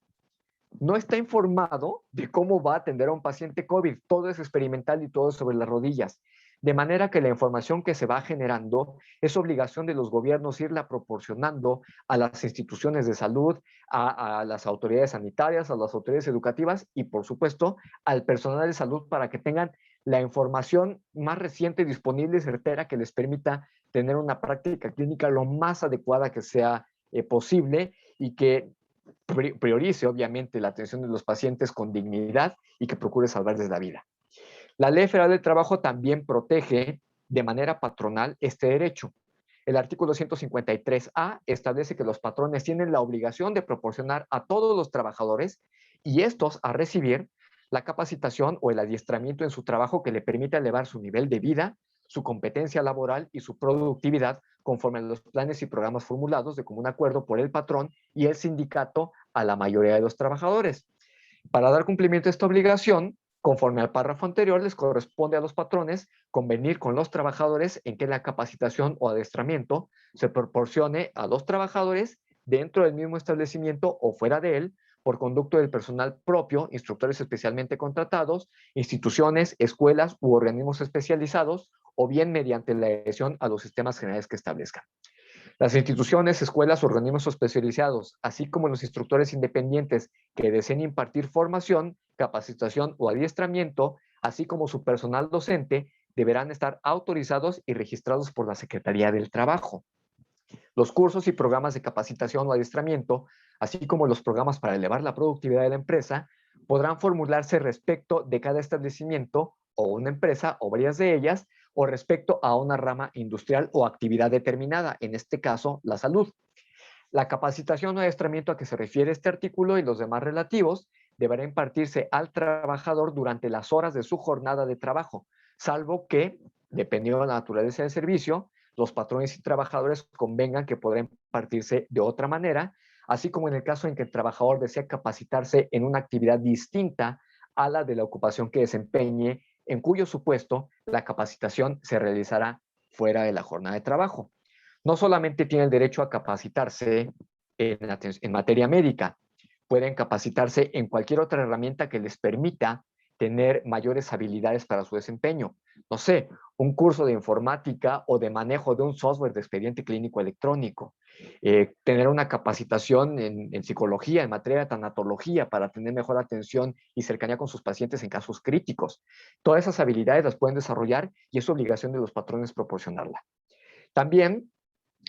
no está informado de cómo va a atender a un paciente COVID. Todo es experimental y todo es sobre las rodillas. De manera que la información que se va generando es obligación de los gobiernos irla proporcionando a las instituciones de salud, a las autoridades sanitarias, a las autoridades educativas y, por supuesto, al personal de salud para que tengan la información más reciente, disponible y certera que les permita tener una práctica clínica lo más adecuada que sea posible y que priorice, obviamente, la atención de los pacientes con dignidad y que procure salvarles la vida. La Ley Federal del Trabajo también protege de manera patronal este derecho. El artículo 153A establece que los patrones tienen la obligación de proporcionar a todos los trabajadores y estos a recibir la capacitación o el adiestramiento en su trabajo que le permita elevar su nivel de vida, su competencia laboral y su productividad conforme a los planes y programas formulados de común acuerdo por el patrón y el sindicato a la mayoría de los trabajadores. Para dar cumplimiento a esta obligación, conforme al párrafo anterior, les corresponde a los patrones convenir con los trabajadores en que la capacitación o adiestramiento se proporcione a los trabajadores dentro del mismo establecimiento o fuera de él, por conducto del personal propio, instructores especialmente contratados, instituciones, escuelas u organismos especializados, o bien mediante la adhesión a los sistemas generales que establezcan. Las instituciones, escuelas, organismos especializados, así como los instructores independientes que deseen impartir formación, capacitación o adiestramiento, así como su personal docente, deberán estar autorizados y registrados por la Secretaría del Trabajo. Los cursos y programas de capacitación o adiestramiento, así como los programas para elevar la productividad de la empresa, podrán formularse respecto de cada establecimiento o una empresa o varias de ellas, o respecto a una rama industrial o actividad determinada, en este caso, la salud. La capacitación o adiestramiento a que se refiere este artículo y los demás relativos deberá impartirse al trabajador durante las horas de su jornada de trabajo, salvo que, dependiendo de la naturaleza del servicio, los patrones y trabajadores convengan que podrá impartirse de otra manera, así como en el caso en que el trabajador desea capacitarse en una actividad distinta a la de la ocupación que desempeñe, en cuyo supuesto la capacitación se realizará fuera de la jornada de trabajo. No solamente tiene el derecho a capacitarse en materia médica, pueden capacitarse en cualquier otra herramienta que les permita tener mayores habilidades para su desempeño. No sé, un curso de informática o de manejo de un software de expediente clínico electrónico, tener una capacitación en psicología, en materia de tanatología, para tener mejor atención y cercanía con sus pacientes en casos críticos. Todas esas habilidades las pueden desarrollar y es obligación de los patrones proporcionarla. También,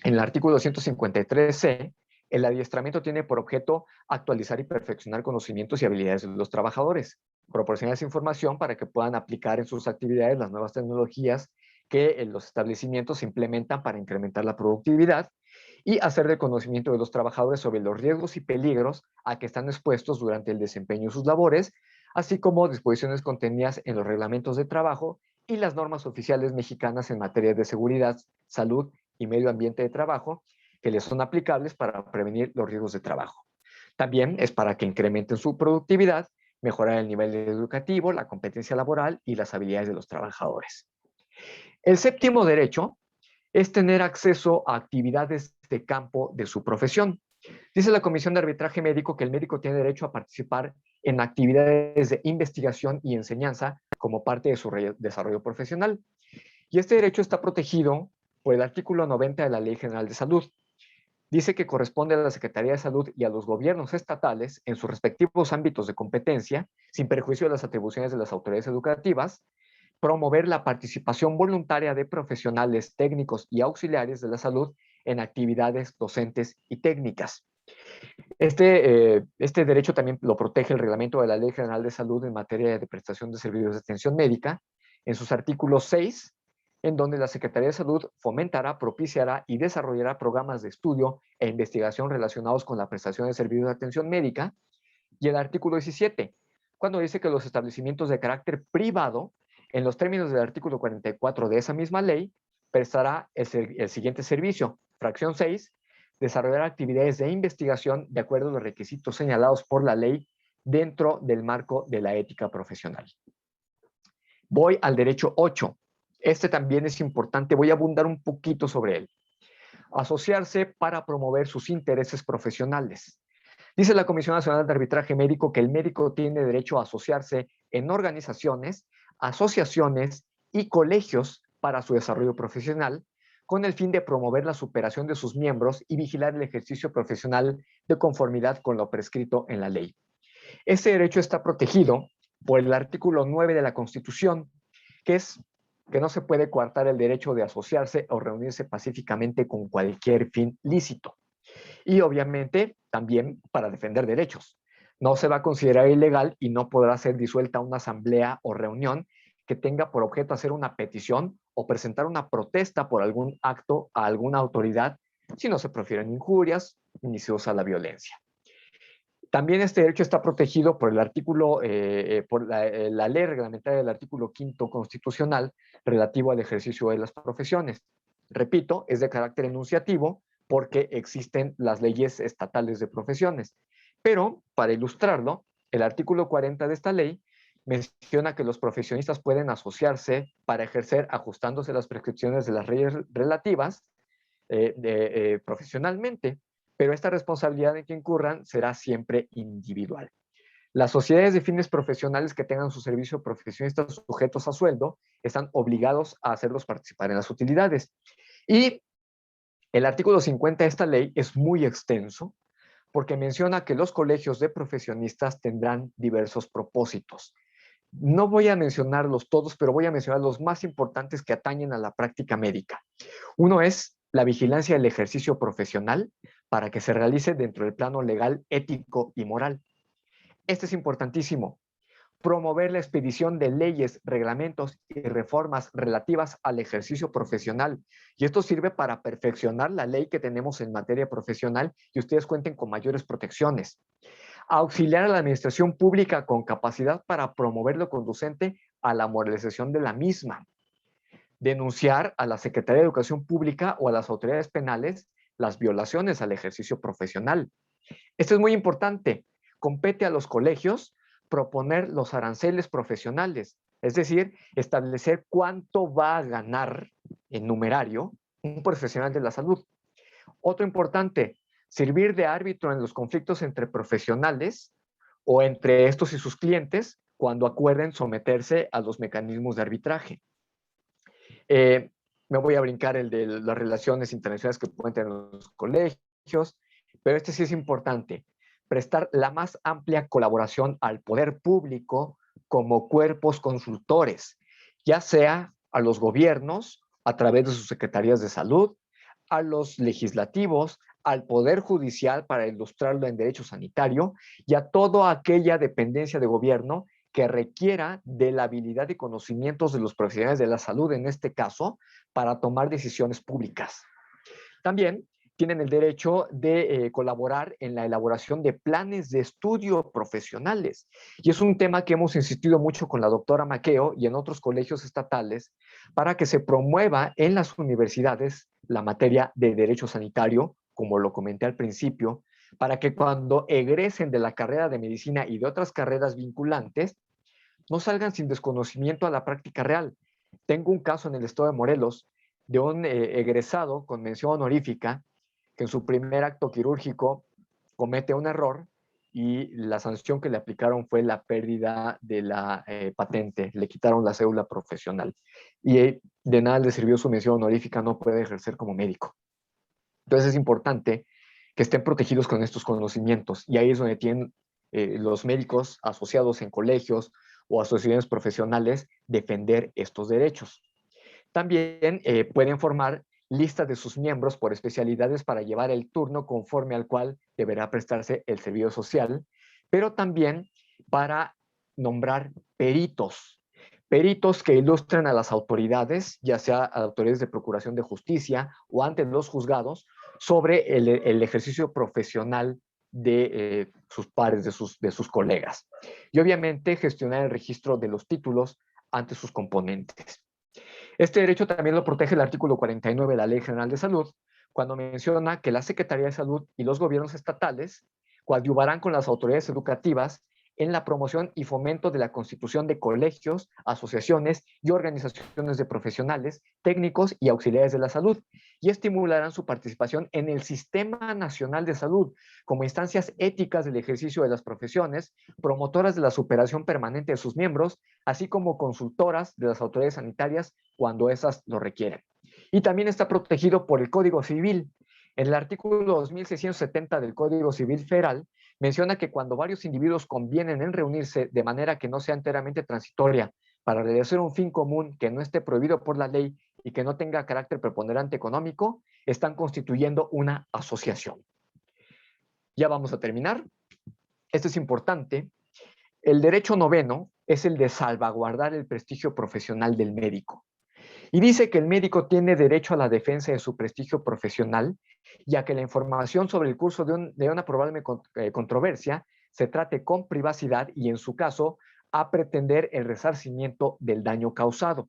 en el artículo 253C, el adiestramiento tiene por objeto actualizar y perfeccionar conocimientos y habilidades de los trabajadores, proporcionar esa información para que puedan aplicar en sus actividades las nuevas tecnologías que los establecimientos implementan para incrementar la productividad y hacer de conocimiento de los trabajadores sobre los riesgos y peligros a que están expuestos durante el desempeño de sus labores, así como disposiciones contenidas en los reglamentos de trabajo y las normas oficiales mexicanas en materia de seguridad, salud y medio ambiente de trabajo que les son aplicables para prevenir los riesgos de trabajo. También es para que incrementen su productividad, mejorar el nivel educativo, la competencia laboral y las habilidades de los trabajadores. El séptimo derecho es tener acceso a actividades de campo de su profesión. Dice la Comisión de Arbitraje Médico que el médico tiene derecho a participar en actividades de investigación y enseñanza como parte de su desarrollo profesional. Y este derecho está protegido por el artículo 90 de la Ley General de Salud. Dice que corresponde a la Secretaría de Salud y a los gobiernos estatales, en sus respectivos ámbitos de competencia, sin perjuicio de las atribuciones de las autoridades educativas, promover la participación voluntaria de profesionales técnicos y auxiliares de la salud en actividades docentes y técnicas. Este derecho también lo protege el reglamento de la Ley General de Salud en materia de prestación de servicios de atención médica, en sus artículos 6, en donde la Secretaría de Salud fomentará, propiciará y desarrollará programas de estudio e investigación relacionados con la prestación de servicios de atención médica, y el artículo 17, cuando dice que los establecimientos de carácter privado, en los términos del artículo 44 de esa misma ley, prestará el siguiente servicio. Fracción 6, desarrollar actividades de investigación de acuerdo a los requisitos señalados por la ley dentro del marco de la ética profesional. Voy al derecho 8. Este también es importante, voy a abundar un poquito sobre él. Asociarse para promover sus intereses profesionales. Dice la Comisión Nacional de Arbitraje Médico que el médico tiene derecho a asociarse en organizaciones, asociaciones y colegios para su desarrollo profesional, con el fin de promover la superación de sus miembros y vigilar el ejercicio profesional de conformidad con lo prescrito en la ley. Este derecho está protegido por el artículo 9 de la Constitución, que es que no se puede coartar el derecho de asociarse o reunirse pacíficamente con cualquier fin lícito. Y obviamente también para defender derechos. No se va a considerar ilegal y no podrá ser disuelta una asamblea o reunión que tenga por objeto hacer una petición o presentar una protesta por algún acto a alguna autoridad si no se profieren injurias ni se usa la violencia. También este derecho está protegido por el artículo, por la ley reglamentaria del artículo 5 constitucional relativo al ejercicio de las profesiones. Repito, es de carácter enunciativo porque existen las leyes estatales de profesiones. Pero, para ilustrarlo, el artículo 40 de esta ley menciona que los profesionistas pueden asociarse para ejercer ajustándose las prescripciones de las leyes relativas profesionalmente, pero esta responsabilidad en que incurran será siempre individual. Las sociedades de fines profesionales que tengan su servicio profesionistas sujetos a sueldo están obligados a hacerlos participar en las utilidades. Y el artículo 50 de esta ley es muy extenso porque menciona que los colegios de profesionistas tendrán diversos propósitos. No voy a mencionarlos todos, pero voy a mencionar los más importantes que atañen a la práctica médica. Uno es la vigilancia del ejercicio profesional para que se realice dentro del plano legal, ético y moral. Este es importantísimo. Promover la expedición de leyes, reglamentos y reformas relativas al ejercicio profesional. Y esto sirve para perfeccionar la ley que tenemos en materia profesional y ustedes cuenten con mayores protecciones. Auxiliar a la administración pública con capacidad para promover lo conducente a la moralización de la misma. Denunciar a la Secretaría de Educación Pública o a las autoridades penales las violaciones al ejercicio profesional. Esto es muy importante. Compete a los colegios proponer los aranceles profesionales, es decir, establecer cuánto va a ganar en numerario un profesional de la salud. Otro importante, servir de árbitro en los conflictos entre profesionales o entre estos y sus clientes cuando acuerden someterse a los mecanismos de arbitraje. Me voy a brincar el de las relaciones internacionales que pueden tener los colegios, pero este sí es importante. Prestar la más amplia colaboración al poder público como cuerpos consultores, ya sea a los gobiernos a través de sus secretarías de salud, a los legislativos, al Poder Judicial para ilustrarlo en derecho sanitario y a toda aquella dependencia de gobierno que requiera de la habilidad y conocimientos de los profesionales de la salud, en este caso, para tomar decisiones públicas. También tienen el derecho de colaborar en la elaboración de planes de estudio profesionales. Y es un tema que hemos insistido mucho con la doctora Maqueo y en otros colegios estatales para que se promueva en las universidades la materia de derecho sanitario, como lo comenté al principio, para que cuando egresen de la carrera de medicina y de otras carreras vinculantes, no salgan sin desconocimiento a la práctica real. Tengo un caso en el estado de Morelos de un egresado con mención honorífica que en su primer acto quirúrgico comete un error y la sanción que le aplicaron fue la pérdida de la patente, le quitaron la cédula profesional y de nada le sirvió su mención honorífica, no puede ejercer como médico. Entonces es importante que estén protegidos con estos conocimientos y ahí es donde tienen los médicos asociados en colegios o asociaciones profesionales defender estos derechos. También pueden formar listas de sus miembros por especialidades para llevar el turno conforme al cual deberá prestarse el servicio social, pero también para nombrar peritos. Peritos que ilustren a las autoridades, ya sea autoridades de procuración de justicia o ante los juzgados, sobre el ejercicio profesional de sus pares, de sus colegas. Y obviamente gestionar el registro de los títulos ante sus componentes. Este derecho también lo protege el artículo 49 de la Ley General de Salud, cuando menciona que la Secretaría de Salud y los gobiernos estatales coadyuvarán con las autoridades educativas en la promoción y fomento de la constitución de colegios, asociaciones y organizaciones de profesionales, técnicos y auxiliares de la salud, y estimularán su participación en el Sistema Nacional de Salud como instancias éticas del ejercicio de las profesiones, promotoras de la superación permanente de sus miembros, así como consultoras de las autoridades sanitarias cuando esas lo requieren. Y también está protegido por el Código Civil. En el artículo 2670 del Código Civil Federal menciona que cuando varios individuos convienen en reunirse de manera que no sea enteramente transitoria para realizar un fin común que no esté prohibido por la ley y que no tenga carácter preponderante económico, están constituyendo una asociación. Ya vamos a terminar. Esto es importante. El derecho noveno es el de salvaguardar el prestigio profesional del médico. Y dice que el médico tiene derecho a la defensa de su prestigio profesional y a que la información sobre el curso de una probable controversia se trate con privacidad y, en su caso, a pretender el resarcimiento del daño causado.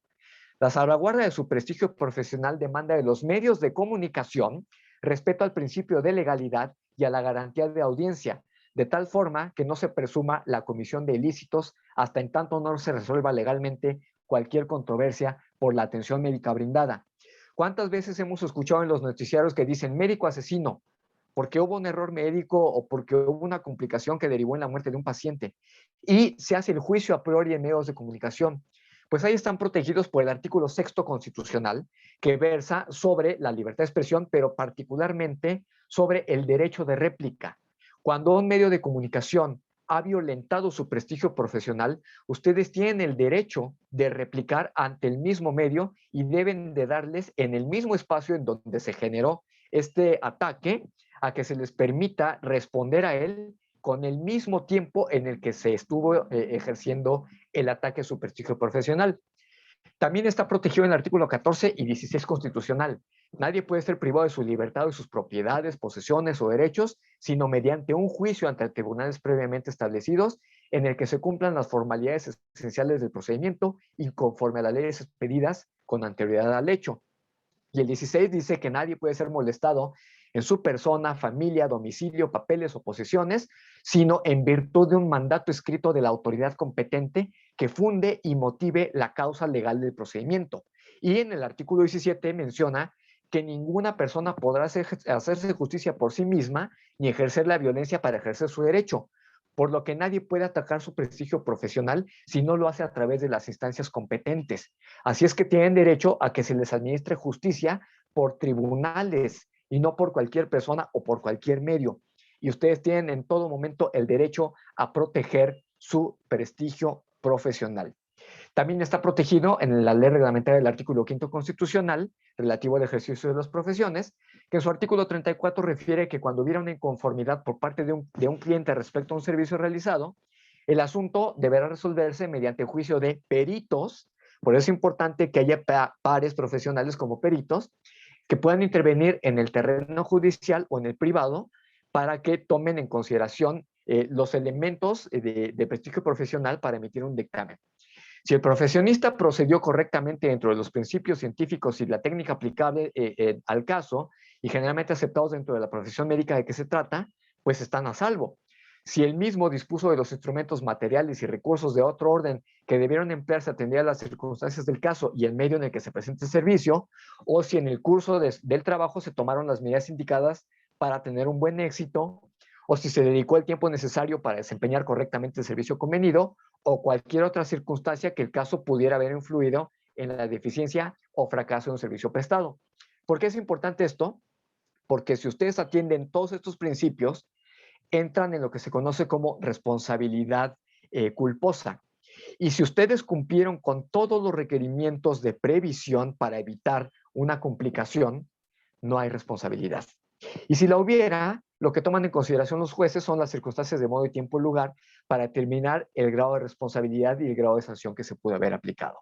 La salvaguarda de su prestigio profesional demanda de los medios de comunicación respeto al principio de legalidad y a la garantía de audiencia, de tal forma que no se presuma la comisión de ilícitos hasta en tanto no se resuelva legalmente cualquier controversia por la atención médica brindada. ¿Cuántas veces hemos escuchado en los noticiarios que dicen médico asesino porque hubo un error médico o porque hubo una complicación que derivó en la muerte de un paciente? Y se hace el juicio a priori en medios de comunicación. Pues ahí están protegidos por el artículo 6º constitucional, que versa sobre la libertad de expresión, pero particularmente sobre el derecho de réplica. Cuando un medio de comunicación ha violentado su prestigio profesional, ustedes tienen el derecho de replicar ante el mismo medio y deben de darles en el mismo espacio en donde se generó este ataque, a que se les permita responder a él con el mismo tiempo en el que se estuvo ejerciendo el ataque a su prestigio profesional. También está protegido en el artículo 14 y 16 constitucional. Nadie puede ser privado de su libertad o de sus propiedades, posesiones o derechos, sino mediante un juicio ante tribunales previamente establecidos en el que se cumplan las formalidades esenciales del procedimiento y conforme a las leyes expedidas con anterioridad al hecho. Y el 16 dice que nadie puede ser molestado en su persona, familia, domicilio, papeles o posesiones, sino en virtud de un mandato escrito de la autoridad competente que funde y motive la causa legal del procedimiento. Y en el artículo 17 menciona que ninguna persona podrá hacerse justicia por sí misma ni ejercer la violencia para ejercer su derecho, por lo que nadie puede atacar su prestigio profesional si no lo hace a través de las instancias competentes. Así es que tienen derecho a que se les administre justicia por tribunales y no por cualquier persona o por cualquier medio. Y ustedes tienen en todo momento el derecho a proteger su prestigio profesional. También está protegido en la ley reglamentaria del artículo 5º constitucional relativo al ejercicio de las profesiones, que en su artículo 34 refiere que cuando hubiera una inconformidad por parte de un cliente respecto a un servicio realizado, el asunto deberá resolverse mediante juicio de peritos. Por eso es importante que haya pares profesionales como peritos que puedan intervenir en el terreno judicial o en el privado para que tomen en consideración los elementos de prestigio profesional para emitir un dictamen. Si el profesionista procedió correctamente dentro de los principios científicos y la técnica aplicable al caso y generalmente aceptados dentro de la profesión médica de que se trata, pues están a salvo. Si él mismo dispuso de los instrumentos materiales y recursos de otro orden que debieron emplearse a atender a las circunstancias del caso y el medio en el que se presenta el servicio, o si en el curso del trabajo se tomaron las medidas indicadas para tener un buen éxito, o si se dedicó el tiempo necesario para desempeñar correctamente el servicio convenido, o cualquier otra circunstancia que el caso pudiera haber influido en la deficiencia o fracaso de un servicio prestado. ¿Por qué es importante esto? Porque si ustedes atienden todos estos principios, entran en lo que se conoce como responsabilidad culposa. Y si ustedes cumplieron con todos los requerimientos de previsión para evitar una complicación, no hay responsabilidad. Y si la hubiera, lo que toman en consideración los jueces son las circunstancias de modo y tiempo y lugar para determinar el grado de responsabilidad y el grado de sanción que se pudo haber aplicado.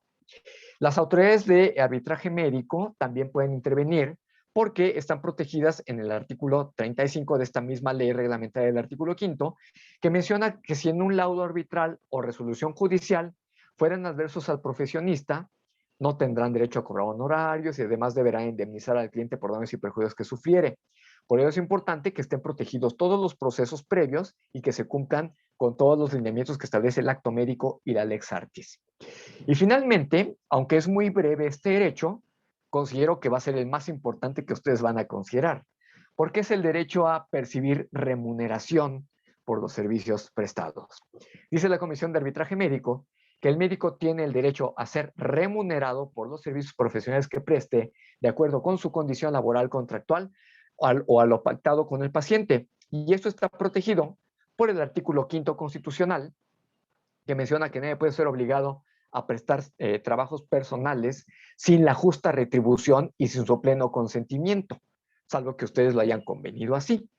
Las autoridades de arbitraje médico también pueden intervenir porque están protegidas en el artículo 35 de esta misma ley reglamentaria del artículo 5, que menciona que si en un laudo arbitral o resolución judicial fueran adversos al profesionista, no tendrán derecho a cobrar honorarios y además deberán indemnizar al cliente por daños y perjuicios que sufriere. Por ello es importante que estén protegidos todos los procesos previos y que se cumplan con todos los lineamientos que establece el acto médico y la lex artis. Y finalmente, aunque es muy breve este derecho, considero que va a ser el más importante que ustedes van a considerar, porque es el derecho a percibir remuneración por los servicios prestados. Dice la Comisión de Arbitraje Médico que el médico tiene el derecho a ser remunerado por los servicios profesionales que preste de acuerdo con su condición laboral contractual o a lo pactado con el paciente. Y esto está protegido por el artículo 5 constitucional, que menciona que nadie puede ser obligado a prestar trabajos personales sin la justa retribución y sin su pleno consentimiento, salvo que ustedes lo hayan convenido así.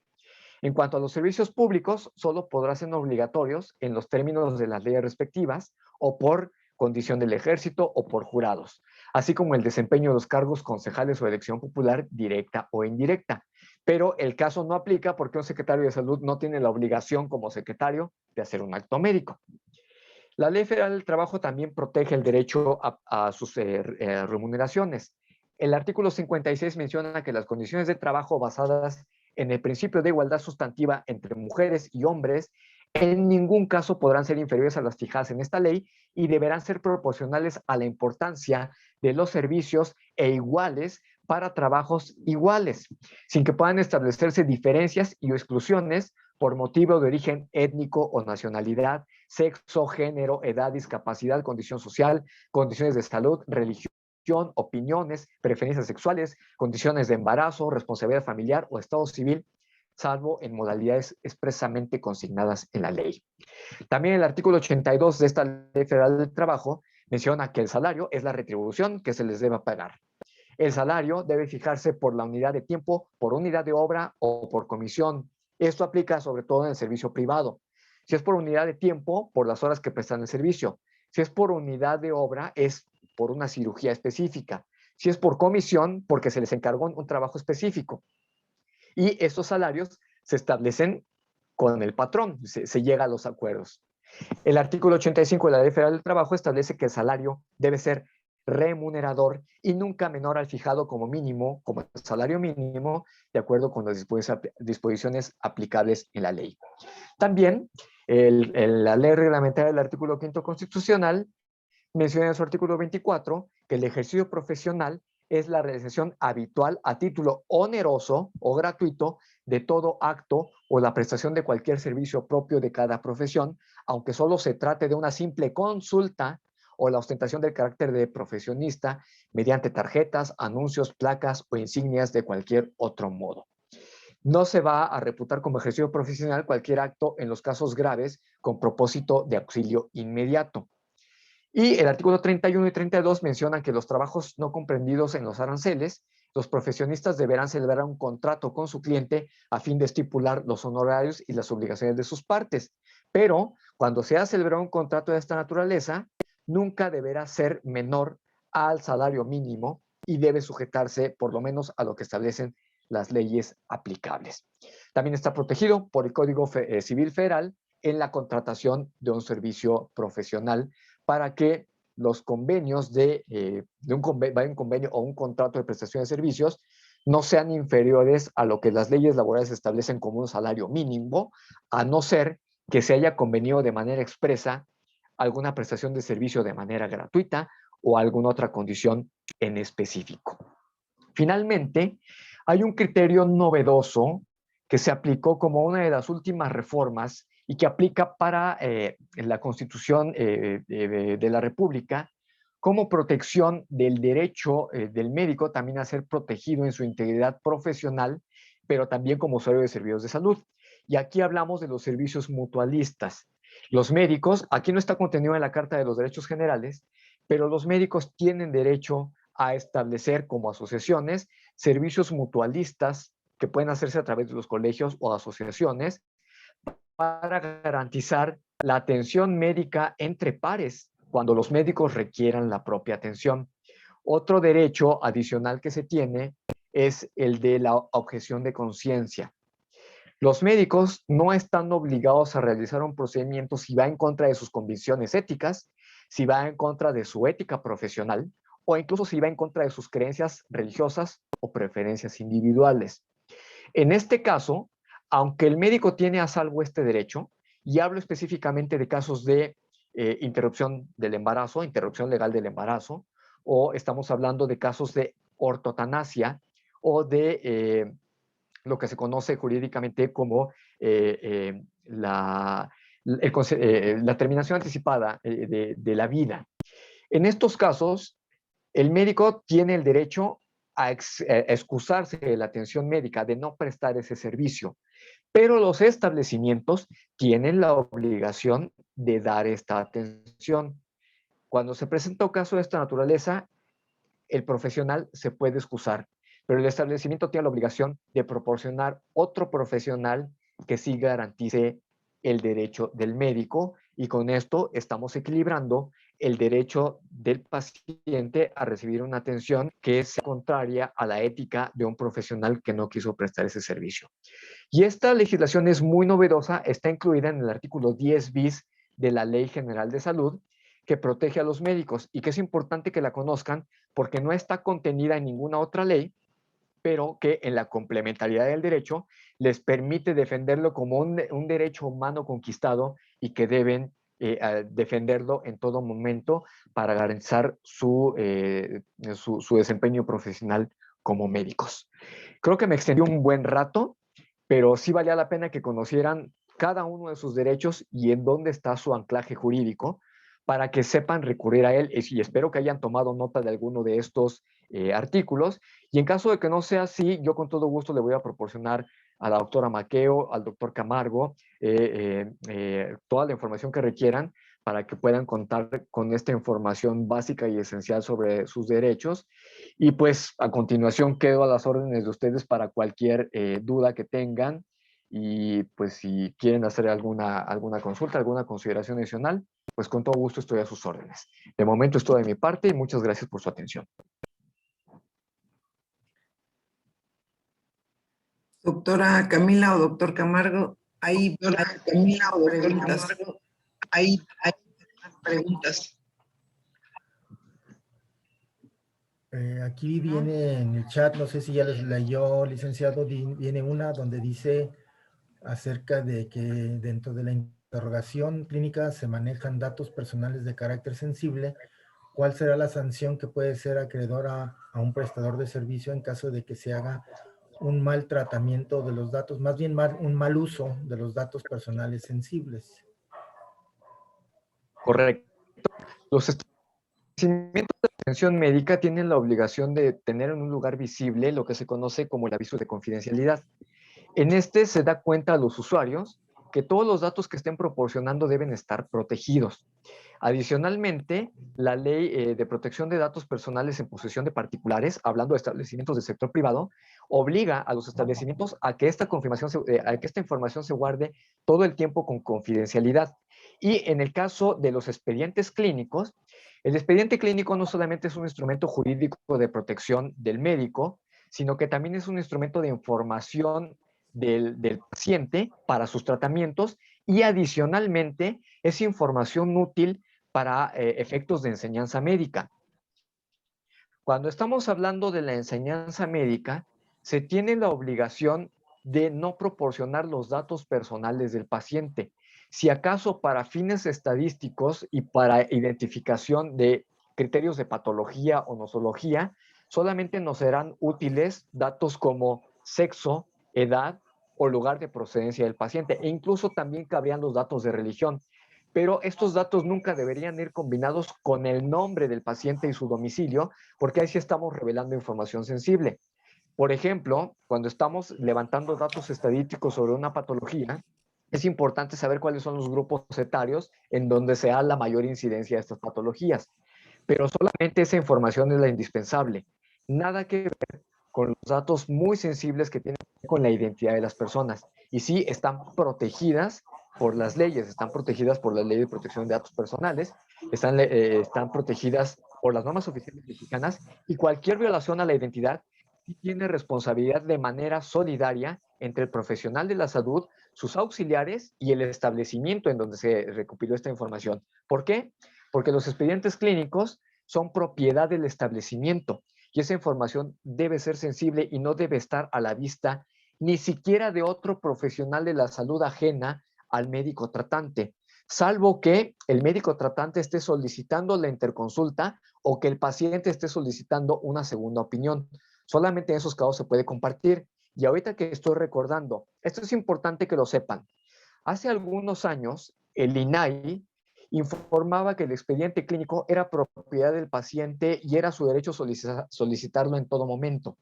En cuanto a los servicios públicos, solo podrán ser obligatorios en los términos de las leyes respectivas o por condición del ejército o por jurados, así como el desempeño de los cargos concejales o elección popular directa o indirecta. Pero el caso no aplica porque un secretario de salud no tiene la obligación como secretario de hacer un acto médico. La Ley Federal del Trabajo también protege el derecho a sus remuneraciones. El artículo 56 menciona que las condiciones de trabajo basadas en el principio de igualdad sustantiva entre mujeres y hombres en ningún caso podrán ser inferiores a las fijadas en esta ley y deberán ser proporcionales a la importancia de los servicios e iguales para trabajos iguales, sin que puedan establecerse diferencias y exclusiones por motivo de origen étnico o nacionalidad, sexo, género, edad, discapacidad, condición social, condiciones de salud, religión, opiniones, preferencias sexuales, condiciones de embarazo, responsabilidad familiar o estado civil, salvo en modalidades expresamente consignadas en la ley. También el artículo 82 de esta Ley Federal del Trabajo menciona que el salario es la retribución que se les debe pagar. El salario debe fijarse por la unidad de tiempo, por unidad de obra o por comisión. Esto aplica sobre todo en el servicio privado. Si es por unidad de tiempo, por las horas que prestan el servicio. Si es por unidad de obra, es por una cirugía específica. Si es por comisión, porque se les encargó un trabajo específico. Y estos salarios se establecen con el patrón, se llega a los acuerdos. El artículo 85 de la Ley Federal del Trabajo establece que el salario debe ser remunerador y nunca menor al fijado como mínimo, como el salario mínimo, de acuerdo con las disposiciones aplicables en la ley. También la ley reglamentaria del artículo 5 constitucional menciona en su artículo 24 que el ejercicio profesional es la realización habitual a título oneroso o gratuito de todo acto o la prestación de cualquier servicio propio de cada profesión, aunque solo se trate de una simple consulta o la ostentación del carácter de profesionista mediante tarjetas, anuncios, placas o insignias de cualquier otro modo. No se va a reputar como ejercicio profesional cualquier acto en los casos graves con propósito de auxilio inmediato. Y el artículo 31 y 32 mencionan que los trabajos no comprendidos en los aranceles, los profesionistas deberán celebrar un contrato con su cliente a fin de estipular los honorarios y las obligaciones de sus partes. Pero cuando se ha celebrado un contrato de esta naturaleza, nunca deberá ser menor al salario mínimo y debe sujetarse por lo menos a lo que establecen las leyes aplicables. También está protegido por el Código Civil Federal en la contratación de un servicio profesional para que los convenios un convenio o un contrato de prestación de servicios no sean inferiores a lo que las leyes laborales establecen como un salario mínimo, a no ser que se haya convenido de manera expresa alguna prestación de servicio de manera gratuita o alguna otra condición en específico. Finalmente, hay un criterio novedoso que se aplicó como una de las últimas reformas y que aplica para la Constitución de la República como protección del derecho del médico también a ser protegido en su integridad profesional, pero también como usuario de servicios de salud. Y aquí hablamos de los servicios mutualistas. Los médicos, aquí no está contenido en la Carta de los Derechos Generales, pero los médicos tienen derecho a establecer como asociaciones servicios mutualistas que pueden hacerse a través de los colegios o asociaciones para garantizar la atención médica entre pares cuando los médicos requieran la propia atención. Otro derecho adicional que se tiene es el de la objeción de conciencia. Los médicos no están obligados a realizar un procedimiento si va en contra de sus convicciones éticas, si va en contra de su ética profesional o incluso si va en contra de sus creencias religiosas o preferencias individuales. En este caso, aunque el médico tiene a salvo este derecho, y hablo específicamente de casos de interrupción del embarazo, interrupción legal del embarazo, o estamos hablando de casos de ortotanasia o de lo que se conoce jurídicamente como la terminación anticipada de la vida. En estos casos, el médico tiene el derecho a excusarse de la atención médica, de no prestar ese servicio, pero los establecimientos tienen la obligación de dar esta atención. Cuando se presenta un caso de esta naturaleza, el profesional se puede excusar, pero el establecimiento tiene la obligación de proporcionar otro profesional que sí garantice el derecho del médico, y con esto estamos equilibrando el derecho del paciente a recibir una atención que sea contraria a la ética de un profesional que no quiso prestar ese servicio. Y esta legislación es muy novedosa, está incluida en el artículo 10 bis de la Ley General de Salud, que protege a los médicos y que es importante que la conozcan porque no está contenida en ninguna otra ley, pero que en la complementariedad del derecho les permite defenderlo como un derecho humano conquistado y que deben defenderlo en todo momento para garantizar su desempeño profesional como médicos. Creo que me extendió un buen rato, pero sí valía la pena que conocieran cada uno de sus derechos y en dónde está su anclaje jurídico para que sepan recurrir a él, y espero que hayan tomado nota de alguno de estos artículos, y en caso de que no sea así, yo con todo gusto le voy a proporcionar a la doctora Maqueo, al doctor Camargo, toda la información que requieran para que puedan contar con esta información básica y esencial sobre sus derechos. Y pues a continuación quedo a las órdenes de ustedes para cualquier duda que tengan, y pues si quieren hacer alguna consulta, alguna consideración adicional, pues con todo gusto estoy a sus órdenes. De momento es todo de mi parte y muchas gracias por su atención. Doctora Camila o doctor Camargo, hay preguntas. Hay preguntas. Aquí viene en el chat, no sé si ya les leyó, licenciado, viene una donde dice acerca de que dentro de la interrogación clínica se manejan datos personales de carácter sensible. ¿Cuál será la sanción que puede ser acreedora a un prestador de servicio en caso de que se haga un mal tratamiento de los datos, más bien un mal uso de los datos personales sensibles? Correcto. Los establecimientos de atención médica tienen la obligación de tener en un lugar visible lo que se conoce como el aviso de confidencialidad. En este se da cuenta a los usuarios que todos los datos que estén proporcionando deben estar protegidos. Adicionalmente, la Ley de Protección de Datos Personales en posesión de particulares, hablando de establecimientos del sector privado, obliga a los establecimientos a que esta información se guarde todo el tiempo con confidencialidad. Y en el caso de los expedientes clínicos, El expediente clínico no solamente es un instrumento jurídico de protección del médico, sino que también es un instrumento de información del paciente para sus tratamientos y adicionalmente es información útil para efectos de enseñanza médica. Cuando estamos hablando de la enseñanza médica, se tiene la obligación de no proporcionar los datos personales del paciente. Si acaso para fines estadísticos y para identificación de criterios de patología o nosología, solamente nos serán útiles datos como sexo, edad o lugar de procedencia del paciente. E incluso también cabrían los datos de religión. Pero estos datos nunca deberían ir combinados con el nombre del paciente y su domicilio, porque ahí sí estamos revelando información sensible. Por ejemplo, cuando estamos levantando datos estadísticos sobre una patología, es importante saber cuáles son los grupos etarios en donde se da la mayor incidencia de estas patologías. Pero solamente esa información es la indispensable. Nada que ver con los datos muy sensibles que tienen que ver con la identidad de las personas. Y sí, están protegidas por las leyes, están protegidas por la ley de protección de datos personales, están protegidas por las normas oficiales mexicanas y cualquier violación a la identidad sí tiene responsabilidad de manera solidaria entre el profesional de la salud, sus auxiliares y el establecimiento en donde se recopiló esta información. ¿Por qué? Porque los expedientes clínicos son propiedad del establecimiento y esa información debe ser sensible y no debe estar a la vista ni siquiera de otro profesional de la salud ajena al médico tratante, salvo que el médico tratante esté solicitando la interconsulta o que el paciente esté solicitando una segunda opinión. Solamente en esos casos se puede compartir. Y ahorita que estoy recordando, esto es importante que lo sepan. Hace algunos años, el INAI informaba que el expediente clínico era propiedad del paciente y era su derecho solicitarlo en todo momento.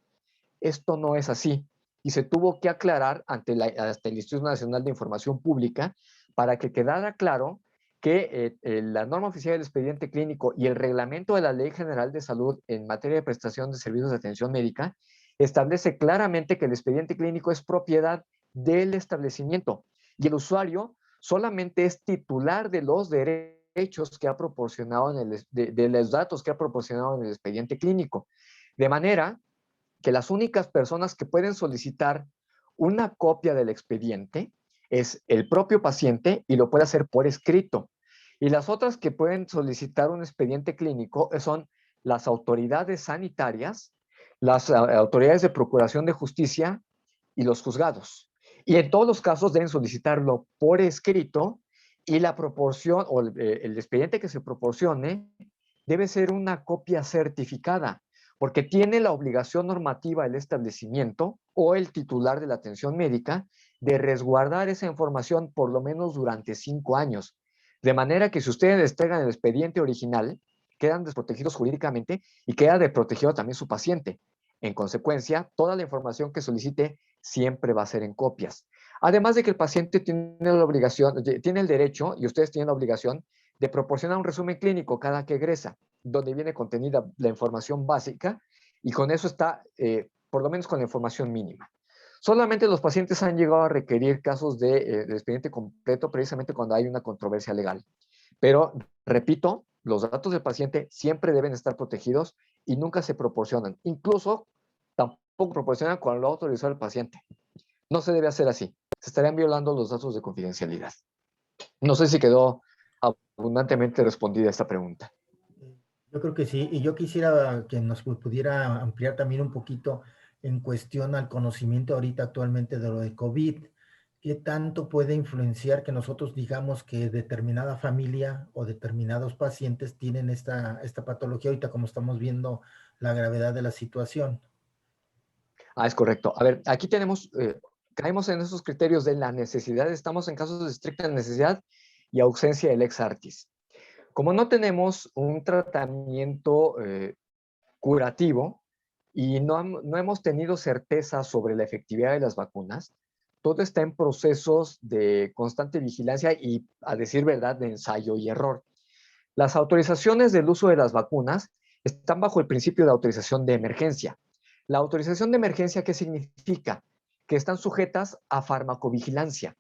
Esto no es así y se tuvo que aclarar ante el Instituto Nacional de Información Pública para que quedara claro que la norma oficial del expediente clínico y el reglamento de la Ley General de Salud en materia de prestación de servicios de atención médica establece claramente que el expediente clínico es propiedad del establecimiento y el usuario solamente es titular de los derechos que ha proporcionado de los datos que ha proporcionado en el expediente clínico. De manera que las únicas personas que pueden solicitar una copia del expediente es el propio paciente y lo puede hacer por escrito. Y las otras que pueden solicitar un expediente clínico son las autoridades sanitarias, las autoridades de procuración de justicia y los juzgados. Y en todos los casos deben solicitarlo por escrito y la proporción o el expediente que se proporcione debe ser una copia certificada, porque tiene la obligación normativa el establecimiento o el titular de la atención médica de resguardar esa información por lo menos durante 5 años. De manera que si ustedes despegan el expediente original, quedan desprotegidos jurídicamente y queda desprotegido también su paciente. En consecuencia, toda la información que solicite siempre va a ser en copias. Además de que el paciente tiene la obligación, tiene el derecho, y ustedes tienen la obligación, de proporcionar un resumen clínico cada que egresa, donde viene contenida la información básica y con eso está, por lo menos con la información mínima. Solamente los pacientes han llegado a requerir casos de expediente completo precisamente cuando hay una controversia legal. Pero, repito, los datos del paciente siempre deben estar protegidos y nunca se proporcionan. Incluso tampoco proporcionan cuando lo ha autorizado el paciente. No se debe hacer así. Se estarían violando los datos de confidencialidad. No sé si quedó abundantemente respondida esta pregunta. Yo creo que sí, y yo quisiera que nos pudiera ampliar también un poquito en cuestión al conocimiento ahorita actualmente de lo de COVID. ¿Qué tanto puede influenciar que nosotros digamos que determinada familia o determinados pacientes tienen esta patología ahorita como estamos viendo la gravedad de la situación? Es correcto. A ver, aquí caemos en esos criterios de la necesidad, estamos en casos de estricta necesidad y ausencia del ex artis. Como no tenemos un tratamiento curativo y no hemos tenido certeza sobre la efectividad de las vacunas, todo está en procesos de constante vigilancia y, a decir verdad, de ensayo y error. Las autorizaciones del uso de las vacunas están bajo el principio de autorización de emergencia. La autorización de emergencia, ¿qué significa? Que están sujetas a farmacovigilancia.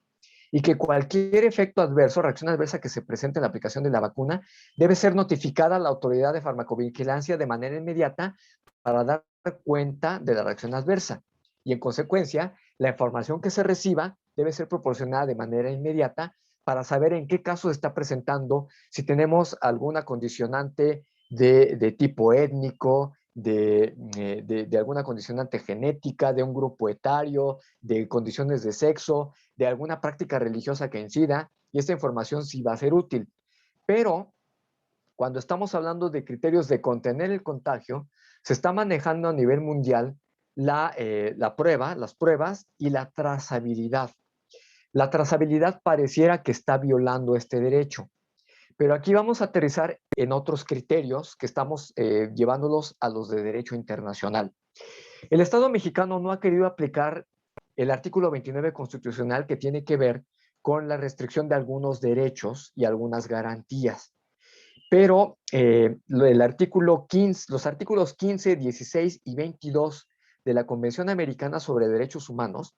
y que cualquier efecto adverso, reacción adversa que se presente en la aplicación de la vacuna, debe ser notificada a la autoridad de farmacovigilancia de manera inmediata para dar cuenta de la reacción adversa. Y en consecuencia, la información que se reciba debe ser proporcionada de manera inmediata para saber en qué caso se está presentando, si tenemos alguna condicionante de tipo étnico, de alguna condicionante genética, de un grupo etario, de condiciones de sexo, de alguna práctica religiosa que incida, y esta información sí va a ser útil. Pero cuando estamos hablando de criterios de contener el contagio, se está manejando a nivel mundial las pruebas y la trazabilidad. La trazabilidad pareciera que está violando este derecho, pero aquí vamos a aterrizar en otros criterios que estamos llevándolos a los de derecho internacional. El Estado mexicano no ha querido aplicar el artículo 29 constitucional que tiene que ver con la restricción de algunos derechos y algunas garantías. Pero el artículo 15, los artículos 15, 16 y 22 de la Convención Americana sobre Derechos Humanos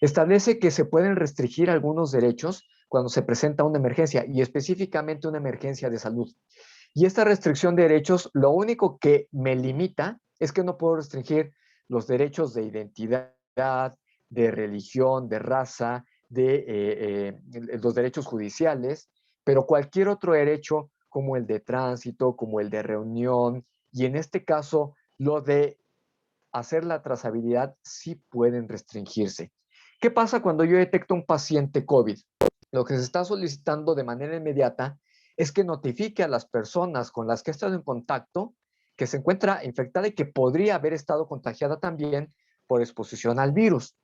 establece que se pueden restringir algunos derechos cuando se presenta una emergencia y específicamente una emergencia de salud. Y esta restricción de derechos, lo único que me limita es que no puedo restringir los derechos de identidad, de religión, de raza, los derechos judiciales, pero cualquier otro derecho como el de tránsito, como el de reunión, y en este caso lo de hacer la trazabilidad sí pueden restringirse. ¿Qué pasa cuando yo detecto un paciente COVID? Lo que se está solicitando de manera inmediata es que notifique a las personas con las que ha estado en contacto que se encuentra infectada y que podría haber estado contagiada también por exposición al virus.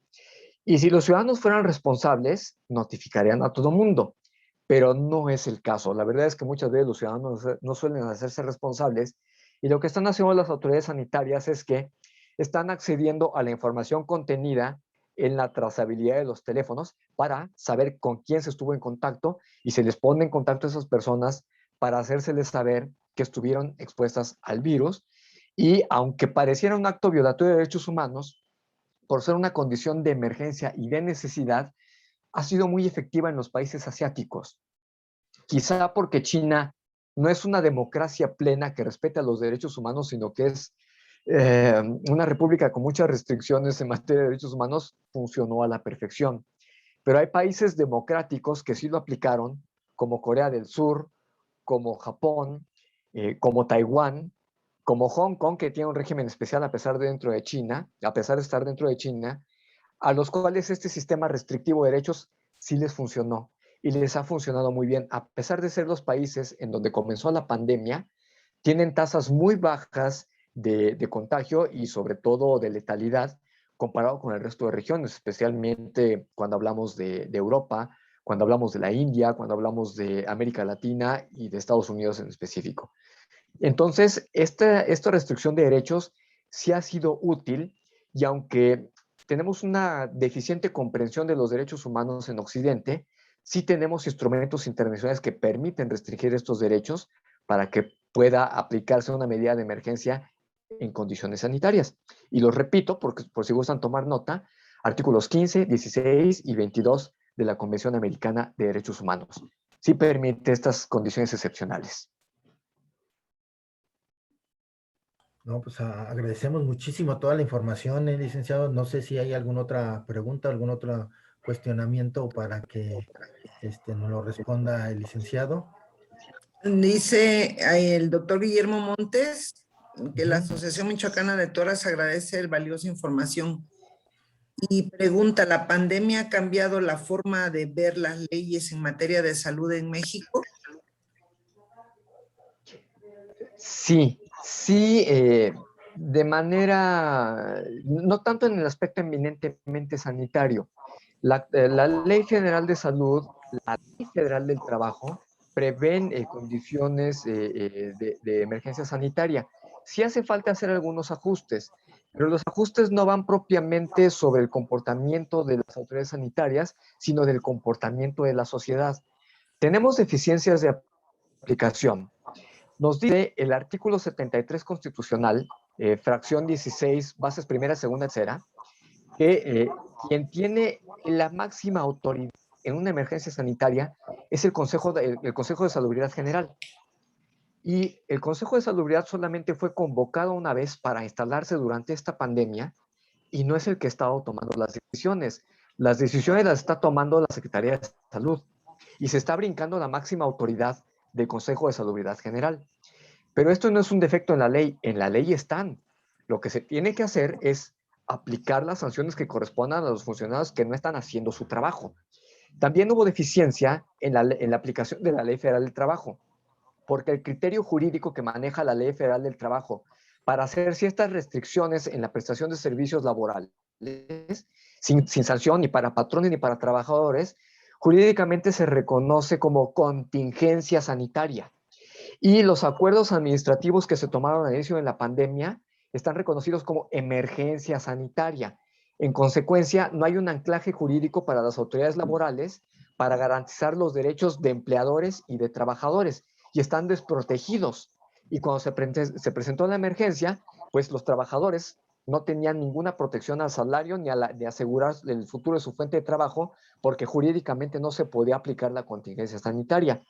Y si los ciudadanos fueran responsables, notificarían a todo mundo, pero no es el caso. La verdad es que muchas veces los ciudadanos no suelen hacerse responsables y lo que están haciendo las autoridades sanitarias es que están accediendo a la información contenida en la trazabilidad de los teléfonos para saber con quién se estuvo en contacto y se les pone en contacto a esas personas para hacérseles saber que estuvieron expuestas al virus. Y aunque pareciera un acto violatorio de derechos humanos, por ser una condición de emergencia y de necesidad, ha sido muy efectiva en los países asiáticos. Quizá porque China no es una democracia plena que respeta los derechos humanos, sino que es una república con muchas restricciones en materia de derechos humanos, funcionó a la perfección. Pero hay países democráticos que sí lo aplicaron, como Corea del Sur, como Japón, como Taiwán, como Hong Kong, que tiene un régimen especial a pesar de estar dentro de China, a los cuales este sistema restrictivo de derechos sí les funcionó y les ha funcionado muy bien. A pesar de ser los países en donde comenzó la pandemia, tienen tasas muy bajas de contagio y sobre todo de letalidad comparado con el resto de regiones, especialmente cuando hablamos de Europa, cuando hablamos de la India, cuando hablamos de América Latina y de Estados Unidos en específico. Entonces, esta restricción de derechos sí ha sido útil y aunque tenemos una deficiente comprensión de los derechos humanos en Occidente, sí tenemos instrumentos internacionales que permiten restringir estos derechos para que pueda aplicarse una medida de emergencia en condiciones sanitarias. Y los repito, porque, por si gustan tomar nota, artículos 15, 16 y 22 de la Convención Americana de Derechos Humanos. Sí permite estas condiciones excepcionales. No, pues agradecemos muchísimo toda la información, licenciado. No sé si hay alguna otra pregunta, algún otro cuestionamiento para que nos lo responda el licenciado. Dice el doctor Guillermo Montes que la Ujú. Asociación Michoacana de Toras agradece la valiosa información y pregunta, ¿la pandemia ha cambiado la forma de ver las leyes en materia de salud en México? Sí, sí, de manera, no tanto en el aspecto eminentemente sanitario. La Ley Federal de Salud, la Ley Federal del Trabajo, prevén condiciones de emergencia sanitaria. Sí hace falta hacer algunos ajustes, pero los ajustes no van propiamente sobre el comportamiento de las autoridades sanitarias, sino del comportamiento de la sociedad. Tenemos deficiencias de aplicación. Nos dice el artículo 73 constitucional, fracción 16, bases primera, segunda, tercera, que quien tiene la máxima autoridad en una emergencia sanitaria es el Consejo de Salubridad General. Y el Consejo de Salubridad solamente fue convocado una vez para instalarse durante esta pandemia y no es el que ha estado tomando las decisiones. Las decisiones las está tomando la Secretaría de Salud y se está brincando la máxima autoridad del Consejo de Salubridad General. Pero esto no es un defecto en la ley están. Lo que se tiene que hacer es aplicar las sanciones que correspondan a los funcionarios que no están haciendo su trabajo. También hubo deficiencia en la aplicación de la Ley Federal del Trabajo, porque el criterio jurídico que maneja la Ley Federal del Trabajo para hacer ciertas restricciones en la prestación de servicios laborales, sin sanción ni para patrones ni para trabajadores, jurídicamente se reconoce como contingencia sanitaria. Y los acuerdos administrativos que se tomaron al inicio de la pandemia están reconocidos como emergencia sanitaria. En consecuencia, no hay un anclaje jurídico para las autoridades laborales para garantizar los derechos de empleadores y de trabajadores y están desprotegidos. Y cuando se presentó la emergencia, pues los trabajadores no tenían ninguna protección al salario ni de asegurar el futuro de su fuente de trabajo porque jurídicamente no se podía aplicar la contingencia sanitaria.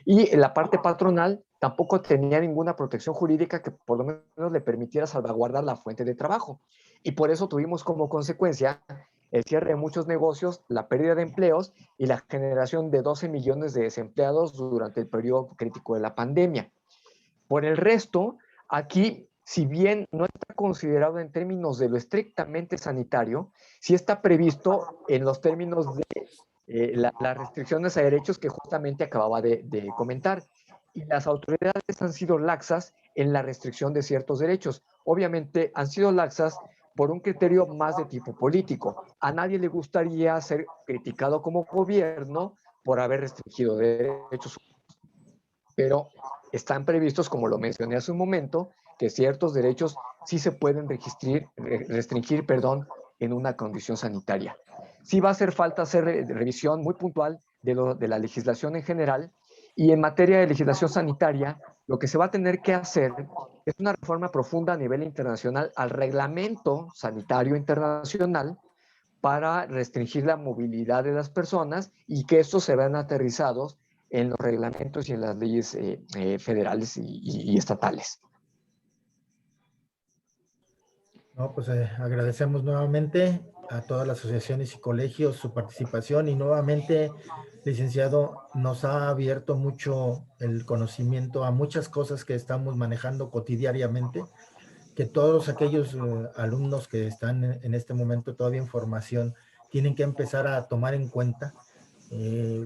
Y la parte patronal tampoco tenía ninguna protección jurídica que por lo menos le permitiera salvaguardar la fuente de trabajo. Y por eso tuvimos como consecuencia el cierre de muchos negocios, la pérdida de empleos y la generación de 12 millones de desempleados durante el periodo crítico de la pandemia. Por el resto, aquí, si bien no está considerado en términos de lo estrictamente sanitario, sí está previsto en los términos de las restricciones a derechos que justamente acababa de comentar. Y las autoridades han sido laxas en la restricción de ciertos derechos. Obviamente han sido laxas por un criterio más de tipo político. A nadie le gustaría ser criticado como gobierno por haber restringido derechos humanos, pero están previstos, como lo mencioné hace un momento, que ciertos derechos sí se pueden restringir, en una condición sanitaria. Sí va a hacer falta hacer revisión muy puntual de la legislación en general y en materia de legislación sanitaria, lo que se va a tener que hacer es una reforma profunda a nivel internacional al reglamento sanitario internacional para restringir la movilidad de las personas y que estos se vean aterrizados en los reglamentos y en las leyes federales y estatales. No, pues agradecemos nuevamente a todas las asociaciones y colegios su participación y nuevamente, licenciado, nos ha abierto mucho el conocimiento a muchas cosas que estamos manejando cotidianamente, que todos aquellos alumnos que están en este momento todavía en formación tienen que empezar a tomar en cuenta.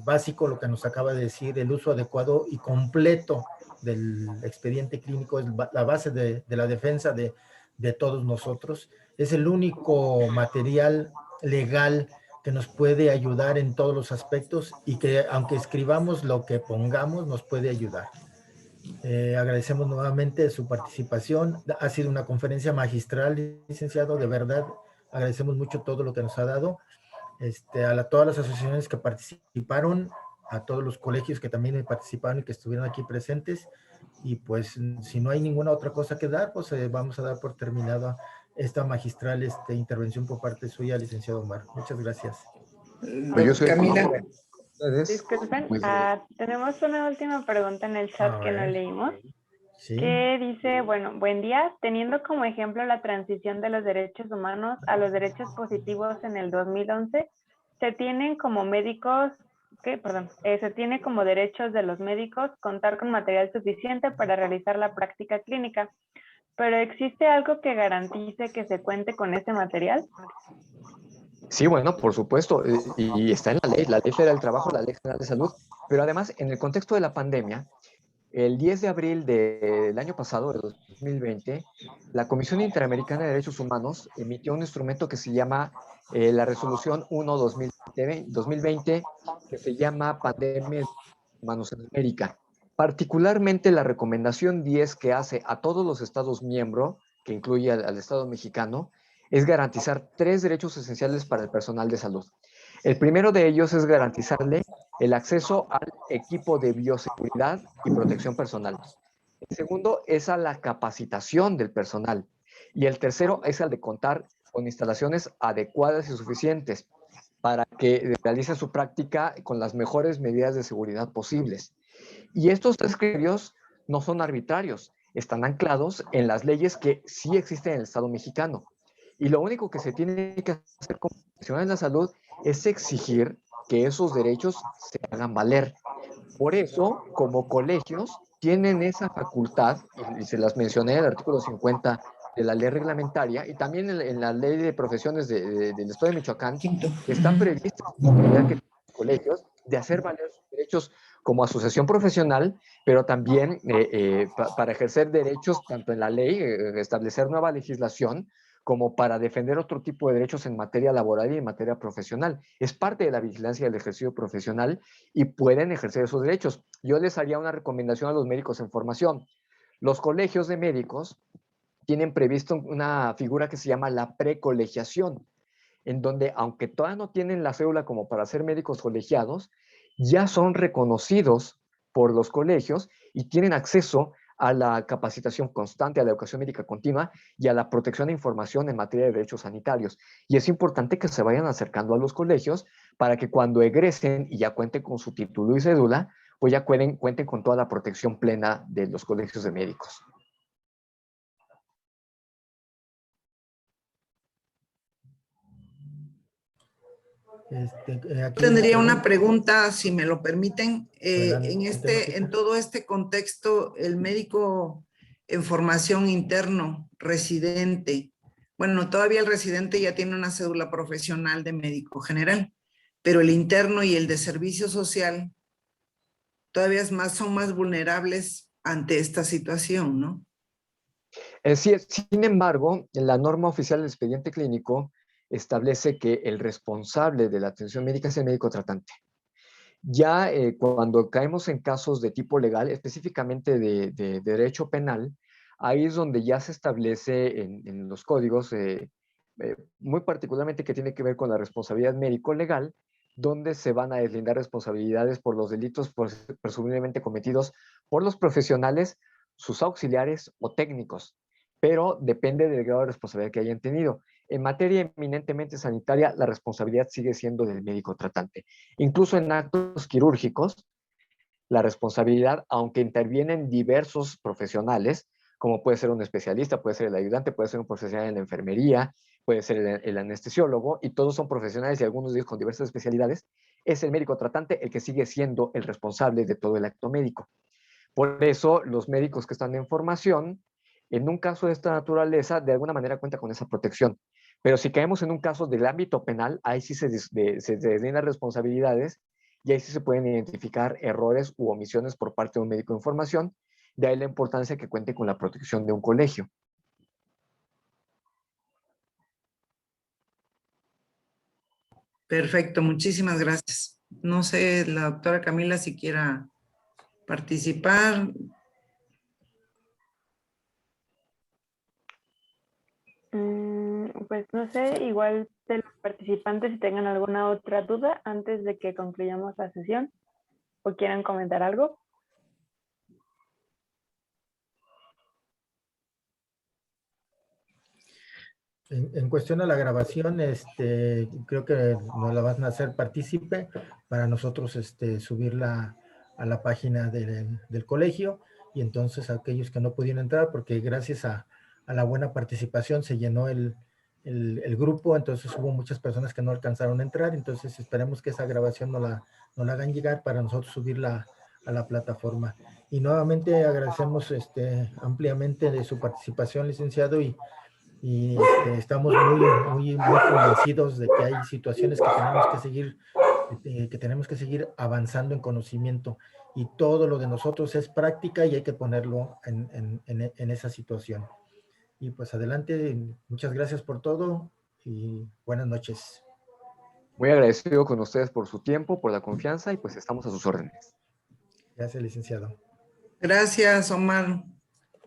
Básico lo que nos acaba de decir, el uso adecuado y completo del expediente clínico es la base de la defensa de todos nosotros. Es el único material legal que nos puede ayudar en todos los aspectos y que aunque escribamos lo que pongamos, nos puede ayudar. Agradecemos nuevamente su participación. Ha sido una conferencia magistral, licenciado, de verdad. Agradecemos mucho todo lo que nos ha dado. Todas las asociaciones que participaron, a todos los colegios que también participaron y que estuvieron aquí presentes. Y pues, si no hay ninguna otra cosa que dar, pues vamos a dar por terminada esta magistral intervención por parte suya, licenciado Omar. Muchas gracias. Pues yo soy Camila. Disculpen, tenemos una última pregunta en el chat que no leímos, ¿Sí? que dice, bueno, buen día, teniendo como ejemplo la transición de los derechos humanos a los derechos positivos en el 2011, se tienen como médicos, se tiene como derechos de los médicos contar con material suficiente para realizar la práctica clínica, pero ¿existe algo que garantice que se cuente con ese material? Sí, bueno, por supuesto, y está en la Ley Federal del Trabajo, la Ley General de Salud, pero además, en el contexto de la pandemia, el 10 de abril del año pasado, de 2020, la Comisión Interamericana de Derechos Humanos emitió un instrumento que se llama la Resolución 1-2020, que se llama Pandemia de Humanos en América. Particularmente la recomendación 10 que hace a todos los estados miembros, que incluye al Estado mexicano, es garantizar 3 derechos esenciales para el personal de salud. El primero de ellos es garantizarle el acceso al equipo de bioseguridad y protección personal. El segundo es a la capacitación del personal. Y el tercero es el de contar con instalaciones adecuadas y suficientes para que realicen su práctica con las mejores medidas de seguridad posibles. Y estos 3 criterios no son arbitrarios, están anclados en las leyes que sí existen en el Estado mexicano. Y lo único que se tiene que hacer como profesionales de la salud es exigir que esos derechos se hagan valer. Por eso, como colegios, tienen esa facultad, y se las mencioné en el artículo 50 de la ley reglamentaria, y también en la ley de profesiones del Estado de Michoacán, Quinto. está prevista la oportunidad que tienen los colegios de hacer valer sus derechos como asociación profesional, pero también para ejercer derechos tanto en la ley, establecer nueva legislación, como para defender otro tipo de derechos en materia laboral y en materia profesional. Es parte de la vigilancia del ejercicio profesional y pueden ejercer esos derechos. Yo les haría una recomendación a los médicos en formación. Los colegios de médicos tienen previsto una figura que se llama la precolegiación, en donde, aunque todavía no tienen la cédula como para ser médicos colegiados, ya son reconocidos por los colegios y tienen acceso a la capacitación constante, a la educación médica continua y a la protección de información en materia de derechos sanitarios. Y es importante que se vayan acercando a los colegios para que cuando egresen y ya cuenten con su título y cédula, pues ya cuenten con toda la protección plena de los colegios de médicos. Aquí Tendría una pregunta, si me lo permiten. Adelante, En todo este contexto, el médico en formación interno, residente, bueno, todavía el residente ya tiene una cédula profesional de médico general, pero el interno y el de servicio social todavía son más vulnerables ante esta situación, ¿no? Sin embargo, la norma oficial del expediente clínico establece que el responsable de la atención médica es el médico tratante. Ya cuando caemos en casos de tipo legal, específicamente de derecho penal, ahí es donde ya se establece en los códigos, muy particularmente que tiene que ver con la responsabilidad médico-legal, donde se van a deslindar responsabilidades por los delitos presumiblemente cometidos por los profesionales, sus auxiliares o técnicos, pero depende del grado de responsabilidad que hayan tenido. En materia eminentemente sanitaria, la responsabilidad sigue siendo del médico tratante. Incluso en actos quirúrgicos, la responsabilidad, aunque intervienen diversos profesionales, como puede ser un especialista, puede ser el ayudante, puede ser un profesional en la enfermería, puede ser el anestesiólogo, y todos son profesionales y algunos de ellos con diversas especialidades, es el médico tratante el que sigue siendo el responsable de todo el acto médico. Por eso, los médicos que están en formación, en un caso de esta naturaleza, de alguna manera cuentan con esa protección. Pero si caemos en un caso del ámbito penal, ahí sí se deslindan responsabilidades y ahí sí se pueden identificar errores u omisiones por parte de un médico en formación. De ahí la importancia que cuente con la protección de un colegio. Perfecto, muchísimas gracias. No sé, la doctora Camila, si quiera participar. Pues no sé, igual de los participantes si tengan alguna otra duda antes de que concluyamos la sesión o quieran comentar algo. En cuestión a la grabación, creo que nos la van a hacer partícipe para nosotros subirla a la página del colegio, y entonces aquellos que no pudieron entrar, porque gracias a la buena participación se llenó el grupo, entonces hubo muchas personas que no alcanzaron a entrar, entonces esperemos que esa grabación nos la hagan llegar para nosotros subirla a la plataforma. Y nuevamente agradecemos ampliamente de su participación, licenciado, y estamos muy convencidos de que hay situaciones que tenemos que seguir avanzando en conocimiento, y todo lo de nosotros es práctica y hay que ponerlo en esa situación. Y pues adelante, muchas gracias por todo y buenas noches. Muy agradecido con ustedes por su tiempo, por la confianza, y pues estamos a sus órdenes. Gracias, licenciado. Gracias, Omar.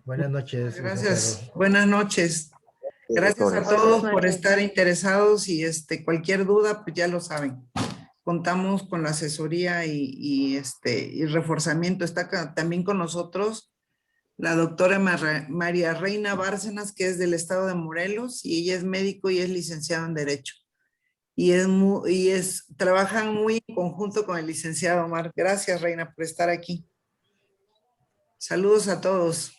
Buenas noches, Gracias. licenciado. Buenas noches. Gracias a todos por estar interesados, y cualquier duda, pues ya lo saben. Contamos con la asesoría y reforzamiento. Está también con nosotros la doctora María Reina Bárcenas, que es del estado de Morelos, y ella es médico y es licenciada en Derecho. trabajan muy en conjunto con el licenciado Omar. Gracias, Reina, por estar aquí. Saludos a todos.